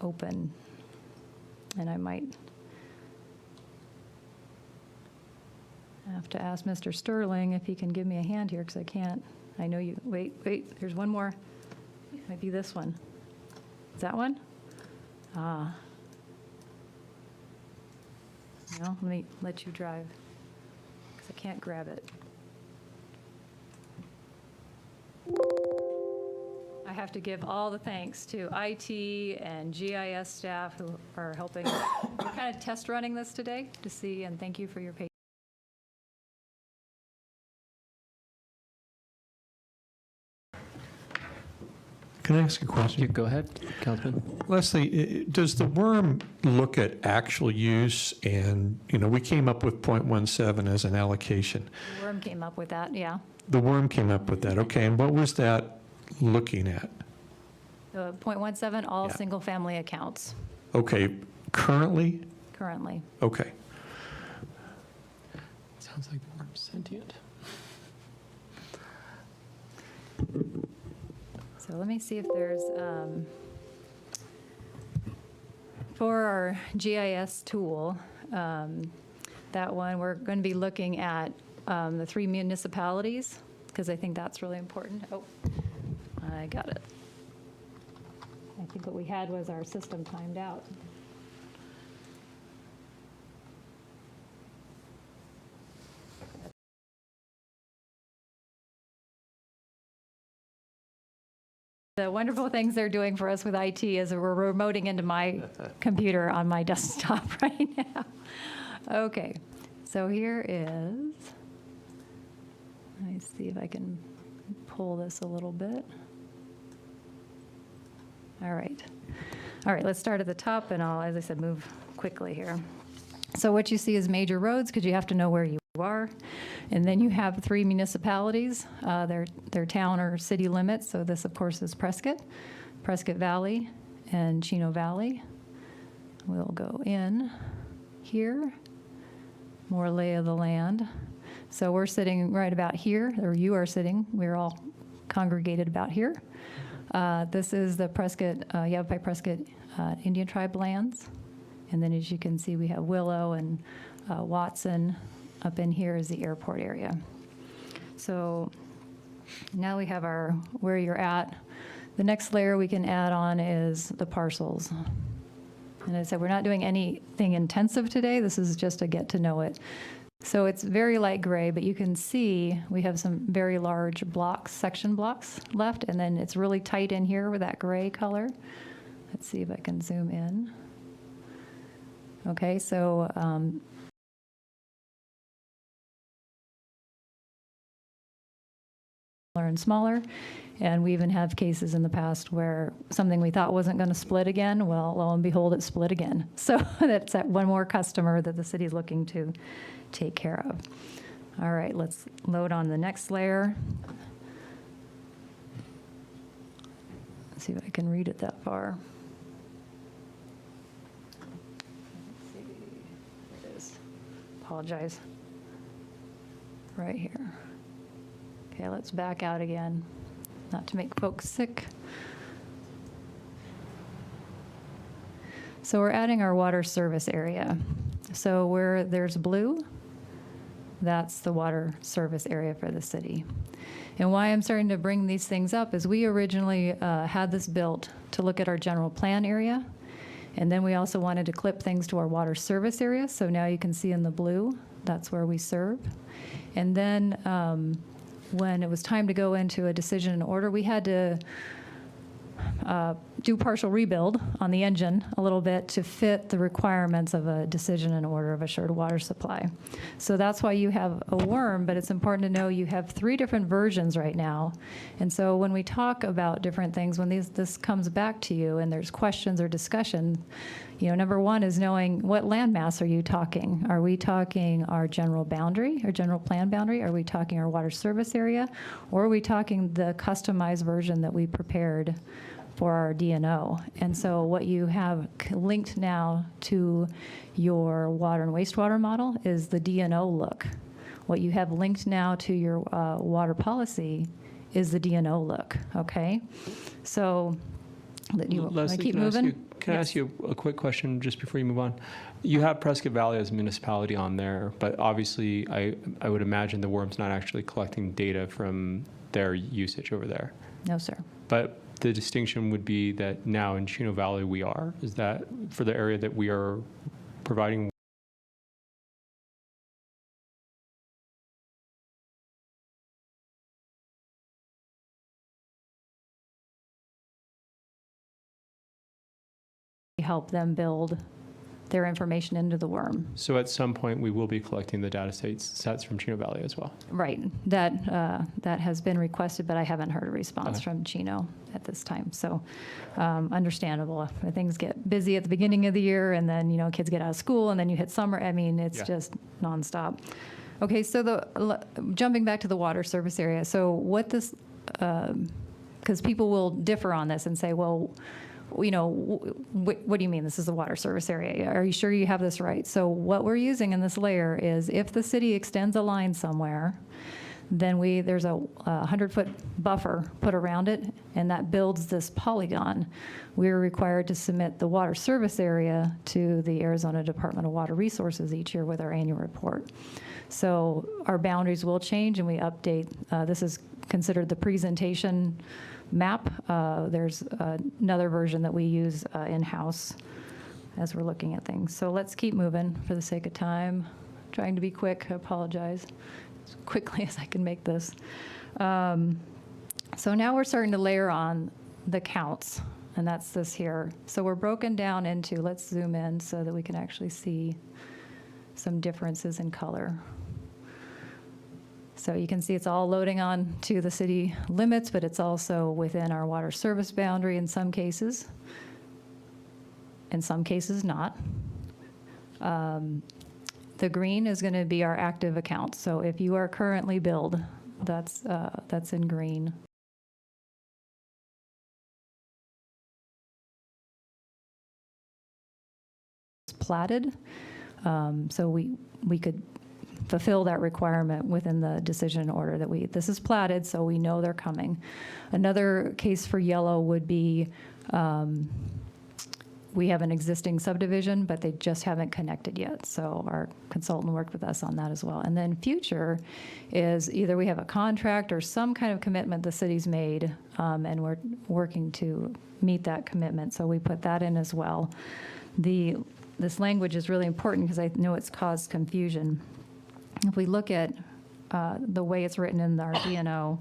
open. And I might have to ask Mr. Sterling if he can give me a hand here, because I can't. I know you, wait, there's one more. Might be this one. Is that one? Ah. No, let me let you drive, because I can't grab it. I have to give all the thanks to IT and GIS staff who are helping. We're kind of test running this today to see, and thank you for your patience. Can I ask a question? Go ahead, Councilman. Leslie, does the worm look at actual use? And, we came up with 0.17 as an allocation. The worm came up with that, yeah. The worm came up with that, okay. And what was that looking at? The 0.17, all Yeah. single-family accounts Okay, currently? currently. Okay. Sounds like the worm's sentient. So let me see if there's, for our GIS tool, that one, we're going to be looking at the 3 municipalities, because I think that's really important. Oh, I got it. I think what we had was our system timed out. The wonderful things they're doing for us with IT is we're remoting into my computer on my desktop right now. Okay, so here is, let me see if I can pull this a little bit. All right, let's start at the top, and I'll, as I said, move quickly here. So what you see is major roads, because you have to know where you are. And then you have 3 municipalities, their town or city limits. So this, of course, is Prescott Valley, and Chino Valley. We'll go in here, more lay of the land. So we're sitting right about here, or you are sitting, we're all congregated about here. This is the Prescott, Yavapai Prescott Indian Tribe lands. And then as you can see, we have Willow and Watson. Up in here is the airport area. So now we have our where you're at. The next layer we can add on is the parcels. And as I said, we're not doing anything intensive today. This is just a get to know it. So it's very light gray, but you can see we have some very large blocks, section blocks left, and then it's really tight in here with that gray color. Let's see if I can zoom in. Okay, so smaller and smaller. And we even have cases in the past where something we thought wasn't going to split again, well, lo and behold, it split again. So that's that one more customer that the city is looking to take care of. All right, let's load on the next layer. Let's see if I can read it that far. Let's see. Here it is. Apologize. Right here. Okay, let's back out again, not to make folks sick. So we're adding our water service area. So where there's blue, that's the water service area for the city. And why I'm starting to bring these things up is we originally had this built to look at our general plan area. And then we also wanted to clip things to our water service area. So now you can see in the blue, that's where we serve. And then when it was time to go into a decision and order, we had to do partial rebuild on the engine a little bit to fit the requirements of a decision and order of assured water supply. So that's why you have a worm, but it's important to know you have 3 different versions right now. And so when we talk about different things, when this comes back to you and there's questions or discussion, you know, number one is knowing what landmass are you talking? Are we talking our general boundary, our general plan boundary? Are we talking our water service area? Or are we talking the customized version that we prepared for our DNO? And so what you have linked now to your water and wastewater model is the DNO look. What you have linked now to your water policy is the DNO look, okay? So you want to Leslie, keep moving? Can I ask you a quick question just before you move on? You have Prescott Valley as a municipality on there, but obviously I would imagine the worm's not actually collecting data from their usage over there. No, sir. But the distinction would be that now in Chino Valley we are. Is that for the area that we are providing? Help them build their information into the worm. So at some point we will be collecting the data sets from Chino Valley as well. Right. That has been requested, but I haven't heard a response Okay. from Chino at this time. So understandable. Things get busy at the beginning of the year, and then, you know, kids get out of school, and then you hit summer. I mean, it's just nonstop. Okay, so jumping back to the water service area. So what this, because people will differ on this and say, well, you know, what do you mean this is a water service area? Are you sure you have this right? So what we're using in this layer is if the city extends a line somewhere, then there's a 100-foot buffer put around it, and that builds this polygon. We're required to submit the water service area to the Arizona Department of Water Resources each year with our annual report. So our boundaries will change, and we update. This is considered the presentation map. There's another version that we use in-house as we're looking at things. So let's keep moving for the sake of time. Trying to be quick, I apologize. As quickly as I can make this. So now we're starting to layer on the counts, and that's this here. So we're broken down into, let's zoom in so that we can actually see some differences in color. So you can see it's all loading on to the city limits, but it's also within our water service boundary in some cases. In some cases not. The green is going to be our active accounts. So if you are currently billed, that's in green. It's platted, so we could fulfill that requirement within the decision order that this is platted, so we know they're coming. Another case for yellow would be we have an existing subdivision, but they just haven't connected yet. So our consultant worked with us on that as well. And then future is either we have a contract or some kind of commitment the city's made, and we're working to meet that commitment. So we put that in as well. This language is really important because I know it's caused confusion. If we look at the way it's written in our DNO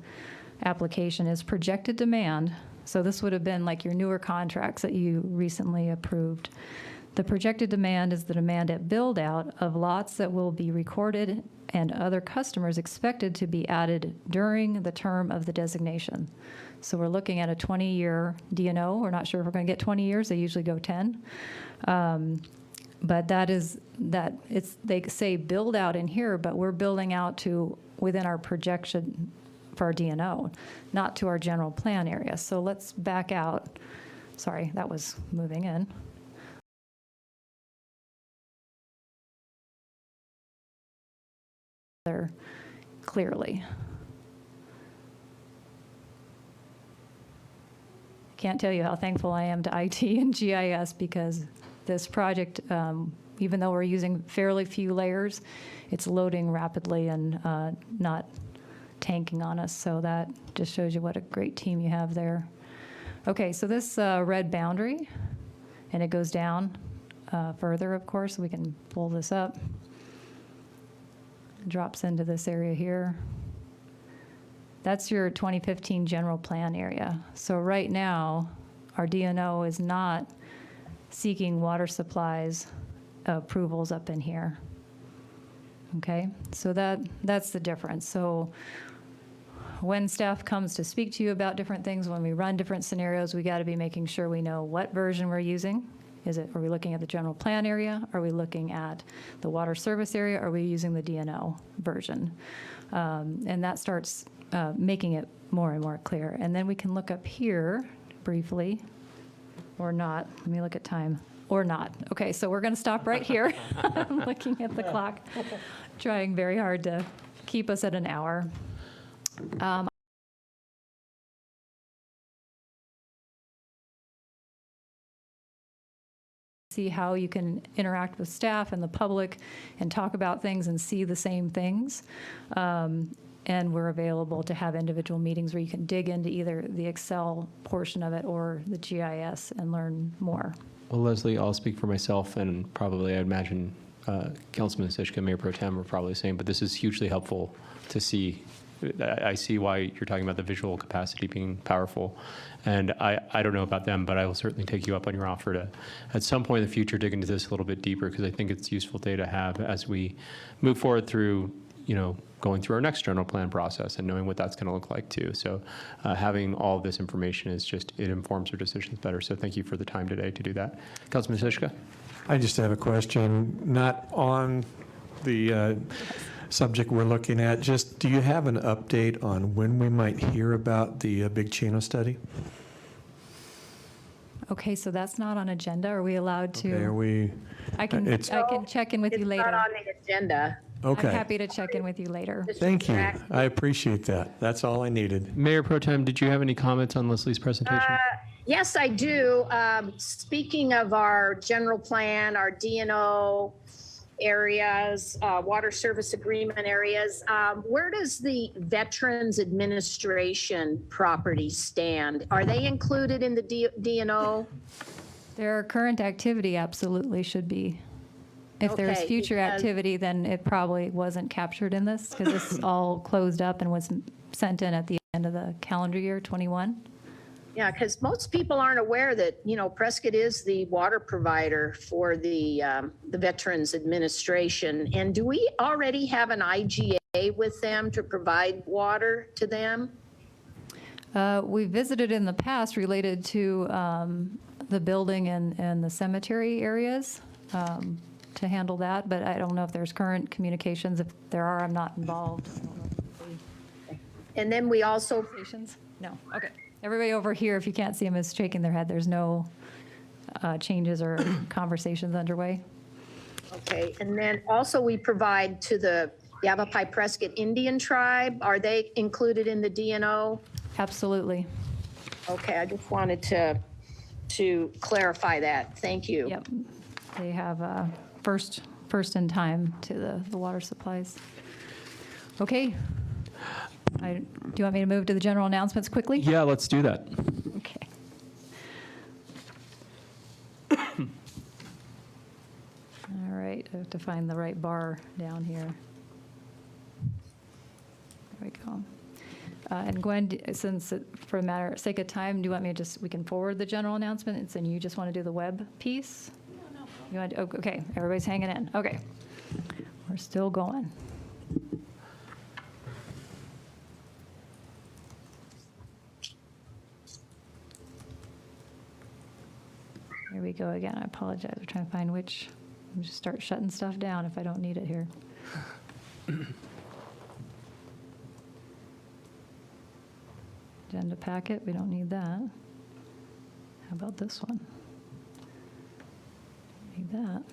application is projected demand. So this would have been like your newer contracts that you recently approved. The projected demand is the demand at build out of lots that will be recorded and other customers expected to be added during the term of the designation. So we're looking at a 20-year DNO. We're not sure if we're going to get 20 years. They usually go 10. But they say build out in here, but we're building out to within our projection for our DNO, not to our general plan area. So let's back out. Sorry, that was moving in. There clearly. Can't tell you how thankful I am to IT and GIS because this project, even though we're using fairly few layers, it's loading rapidly and not tanking on us. So that just shows you what a great team you have there. Okay, so this red boundary, and it goes down further, of course. We can pull this up. It drops into this area here. That's your 2015 general plan area. So right now, our DNO is not seeking water supplies approvals up in here. Okay, so that's the difference. So when staff comes to speak to you about different things, when we run different scenarios, we got to be making sure we know what version we're using. Are we looking at the general plan area? Are we looking at the water service area? Are we using the DNO version? And that starts making it more and more clear. And then we can look up here briefly, or not. Let me look at time. Or not. Okay, so we're going to stop right here. I'm looking at the clock, trying very hard to keep us at an hour. See how you can interact with staff and the public and talk about things and see the same things. And we're available to have individual meetings where you can dig into either the Excel portion of it or the GIS and learn more. Well, Leslie, I'll speak for myself, and probably I imagine Councilman Sischka, Mayor Pro Tem are probably the same, but this is hugely helpful to see. I see why you're talking about the visual capacity being powerful. And I don't know about them, but I will certainly take you up on your offer to, at some point in the future, dig into this a little bit deeper, because I think it's useful data to have as we move forward through, going through our next general plan process and knowing what that's going to look like too. So having all of this information is just, it informs our decisions better. So thank you for the time today to do that. Councilman Sischka? I just have a question, not on the subject we're looking at. Just, do you have an update on when we might hear about the Big Chino study? Okay, so that's not on agenda. Are we allowed to? Okay, are we? I can check in with you later. It's not on the agenda. Okay. I'm happy to check in with you later. Thank you. I appreciate that. That's all I needed. Mayor Pro Tem, did you have any comments on Leslie's presentation? Yes, I do. Speaking of our general plan, our DNO areas, water service agreement areas, where does the Veterans Administration property stand? Are they included in the DNO? Their current activity absolutely should be. If there's Okay, future because- activity, then it probably wasn't captured in this because this is all closed up and was sent in at the end of the calendar year 21. Yeah, because most people aren't aware that, Prescott is the water provider for the Veterans Administration. And do we already have an IGA with them to provide water to them? We visited in the past related to the building and the cemetery areas to handle that, but I don't know if there's current communications. If there are, I'm not involved. I don't know if And then we also, Conversations? No, okay. Everybody over here, if you can't see them, is shaking their head. There's no changes or conversations underway. okay, and then also we provide to the Yavapai Prescott Indian Tribe. Are they included in the DNO? Absolutely. Okay, I just wanted to to clarify that. Thank you. Yep. They have first in time to the water supplies. Okay. Do you want me to move to the general announcements quickly? Yeah, let's do that. Okay. All right, I have to find the right bar down here. There we go. And Gwen, since for the sake of time, do you want me to we can forward the general announcements and you just want to do the web piece? No. You want okay, everybody's hanging in. Okay. We're still going. Here we go again. I apologize. I'm trying to find which. I'm just start shutting stuff down if I don't need it here. Agenda packet, we don't need that. How about this one? Need that.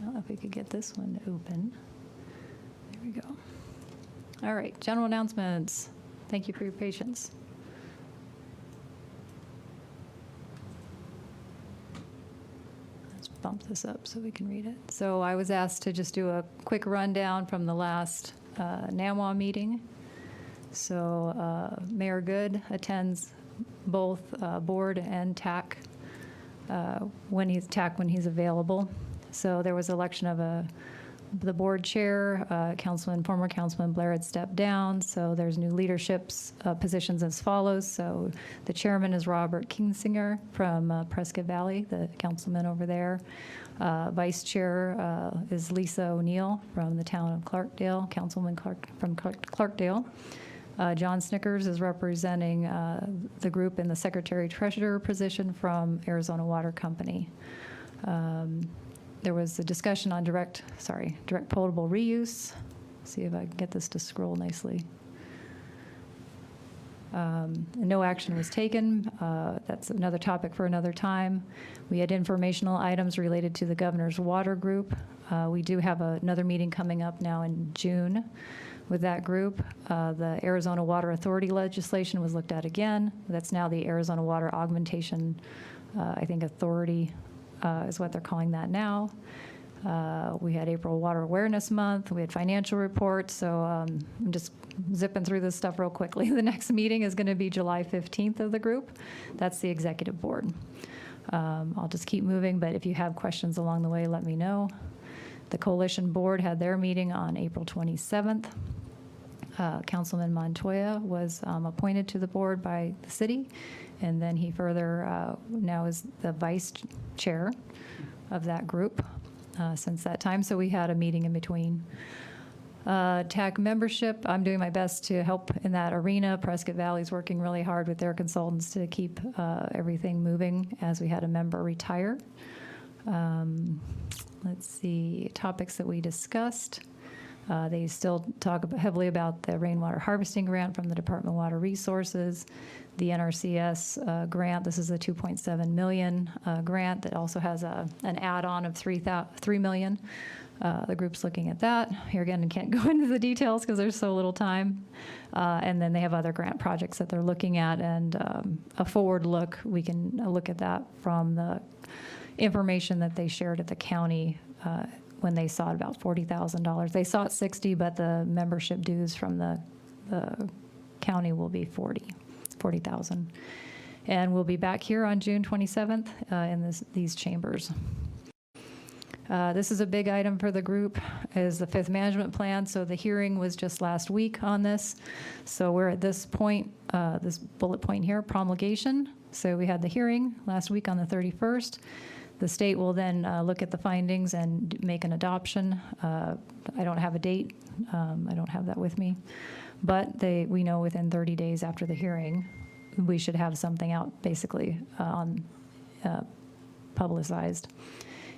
Well, if we could get this one to open. There we go. All right, general announcements. Thank you for your patience. Let's bump this up so we can read it. So I was asked to just do a quick rundown from the last NAMWA meeting. So Mayor Good attends both board and TAC when he's available. So there was election of the board chair. Former Councilman Blair had stepped down. So there's new leaderships positions as follows. So the chairman is Robert Kingsinger from Prescott Valley, the councilman over there. Vice chair is Lisa O'Neill from the town of Clarkdale, Councilman from Clarkdale. John Snickers is representing the group in the secretary-treasurer position from Arizona Water Company. There was a discussion on direct potable reuse. See if I can get this to scroll nicely. No action was taken. That's another topic for another time. We had informational items related to the governor's water group. We do have another meeting coming up now in June with that group. The Arizona Water Authority legislation was looked at again. That's now the Arizona Water Augmentation, Authority is what they're calling that now. We had April Water Awareness Month. We had financial reports. So I'm just zipping through this stuff real quickly. The next meeting is going to be July 15th of the group. That's the executive board. I'll just keep moving, but if you have questions along the way, let me know. The coalition board had their meeting on April 27th. Councilman Montoya was appointed to the board by the city, and then he further now is the vice chair of that group since that time. So we had a meeting in between. TAC membership, I'm doing my best to help in that arena. Prescott Valley's working really hard with their consultants to keep everything moving as we had a member retire. Let's see, topics that we discussed. They still talk heavily about the rainwater harvesting grant from the Department of Water Resources, the NRCS grant. This is a $2.7 million grant that also has an add-on of $3 million. The group's looking at that. Here again, I can't go into the details because there's so little time. And then they have other grant projects that they're looking at, and a forward look, we can look at that from the information that they shared at the county when they sought about $40,000. They sought $60,000, but the membership dues from the county will be $40,000. And we'll be back here on June 27th in these chambers. This is a big item for the group, is the fifth management plan. So the hearing was just last week on this. So we're at this point, this bullet point here, promulgation. So we had the hearing last week on the 31st. The state will then look at the findings and make an adoption. I don't have a date. I don't have that with me. But we know within 30 days after the hearing, we should have something out basically publicized.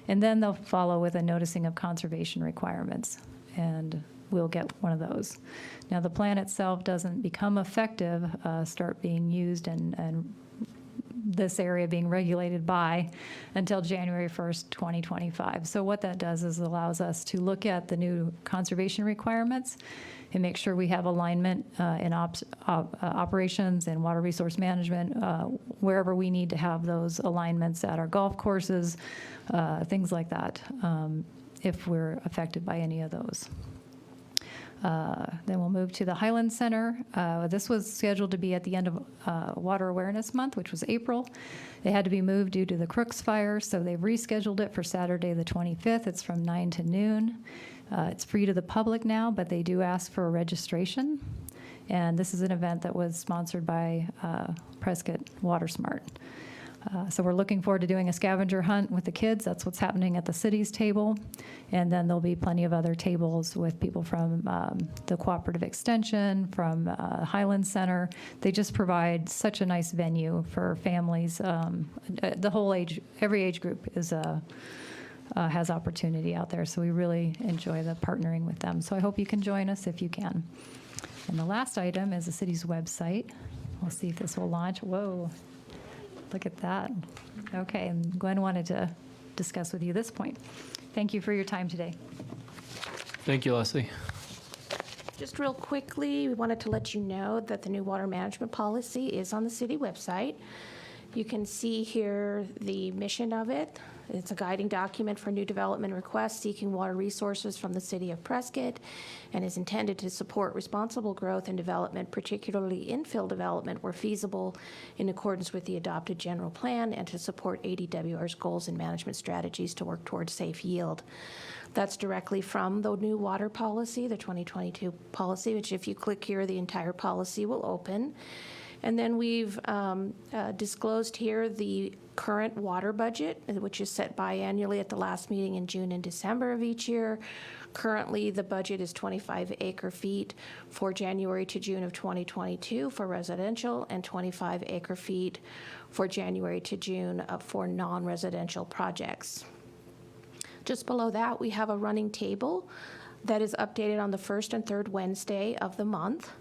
And then they'll follow with a noticing of conservation requirements, and we'll get one of those. Now, the plan itself doesn't become effective, start being used and this area being regulated by until January 1st, 2025. So what that does is allows us to look at the new conservation requirements and make sure we have alignment in operations and water resource management, wherever we need to have those alignments at our golf courses, things like that, if we're affected by any of those. Then we'll move to the Highland Center. This was scheduled to be at the end of Water Awareness Month, which was April. It had to be moved due to the Crooks Fire, so they've rescheduled it for Saturday the 25th. It's from 9 to noon. It's free to the public now, but they do ask for a registration. And this is an event that was sponsored by Prescott Water Smart. So we're looking forward to doing a scavenger hunt with the kids. That's what's happening at the city's table. And then there'll be plenty of other tables with people from the Cooperative Extension, from Highland Center. They just provide such a nice venue for families. The whole age, every age group is has opportunity out there. So we really enjoy the partnering with them. So I hope you can join us if you can. And the last item is the city's website. We'll see if this will launch. Whoa. Look at that. Okay, and Gwen wanted to discuss with you this point. Thank you for your time today. Thank you, Leslie. Just real quickly, we wanted to let you know that the new water management policy is on the city website. You can see here the mission of it. It's a guiding document for new development requests seeking water resources from the city of Prescott, and is intended to support responsible growth and development, particularly infill development where feasible in accordance with the adopted general plan, and to support ADWR's goals and management strategies to work towards safe yield. That's directly from the new water policy, the 2022 policy, which if you click here, the entire policy will open. And then we've disclosed here the current water budget, which is set biannually at the last meeting in June and December of each year. Currently, the budget is 25 acre-feet for January to June of 2022 for residential, and 25 acre-feet for January to June for non-residential projects. Just below that, we have a running table that is updated on the first and third Wednesday of the month,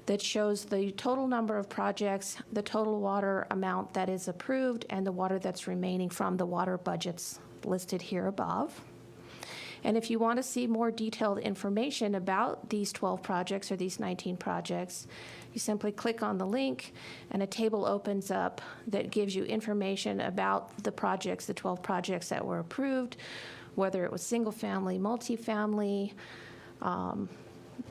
that shows the total number of projects, the total water amount that is approved, and the water that's remaining from the water budgets listed here above. And if you want to see more detailed information about these 12 projects or these 19 projects, you simply click on the link and a table opens up that gives you information about the projects, the 12 projects that were approved, whether it was single family, multifamily,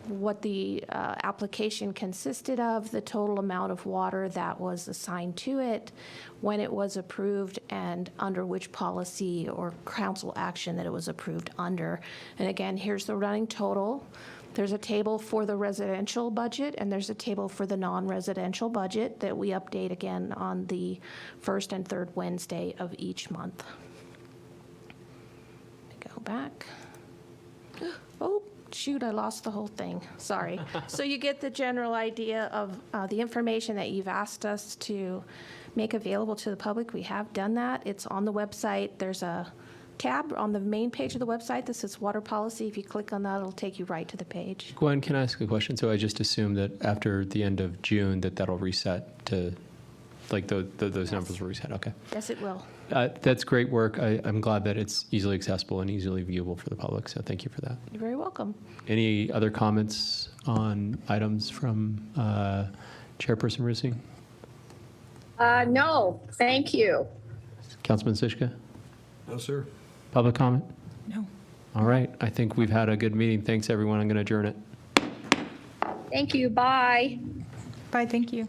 what the application consisted of, the total amount of water that was assigned to it, when it was approved, and under which policy or council action that it was approved under. And again, here's the running total. There's a table for the residential budget, and there's a table for the non-residential budget that we update again on the first and third Wednesday of each month. Go back. Oh. Shoot, I lost the whole thing. Sorry. So you get the general idea of the information that you've asked us to make available to the public. We have done that. It's on the website. There's a tab on the main page of the website that says Water Policy. If you click on that, it'll take you right to the page. Gwen, can I ask a question? So I just assume that after the end of June that'll reset to, like those numbers will reset. Okay. Yes, it will. That's great work. I'm glad that it's easily accessible and easily viewable for the public, so thank you for that. You're very welcome. Any other comments on items from Chairperson Rusing? No, thank you. Councilman Sischka? No, sir. Public comment? No. All right. I think we've had a good meeting. Thanks, everyone. I'm going to adjourn it. Thank you, bye. Bye, thank you.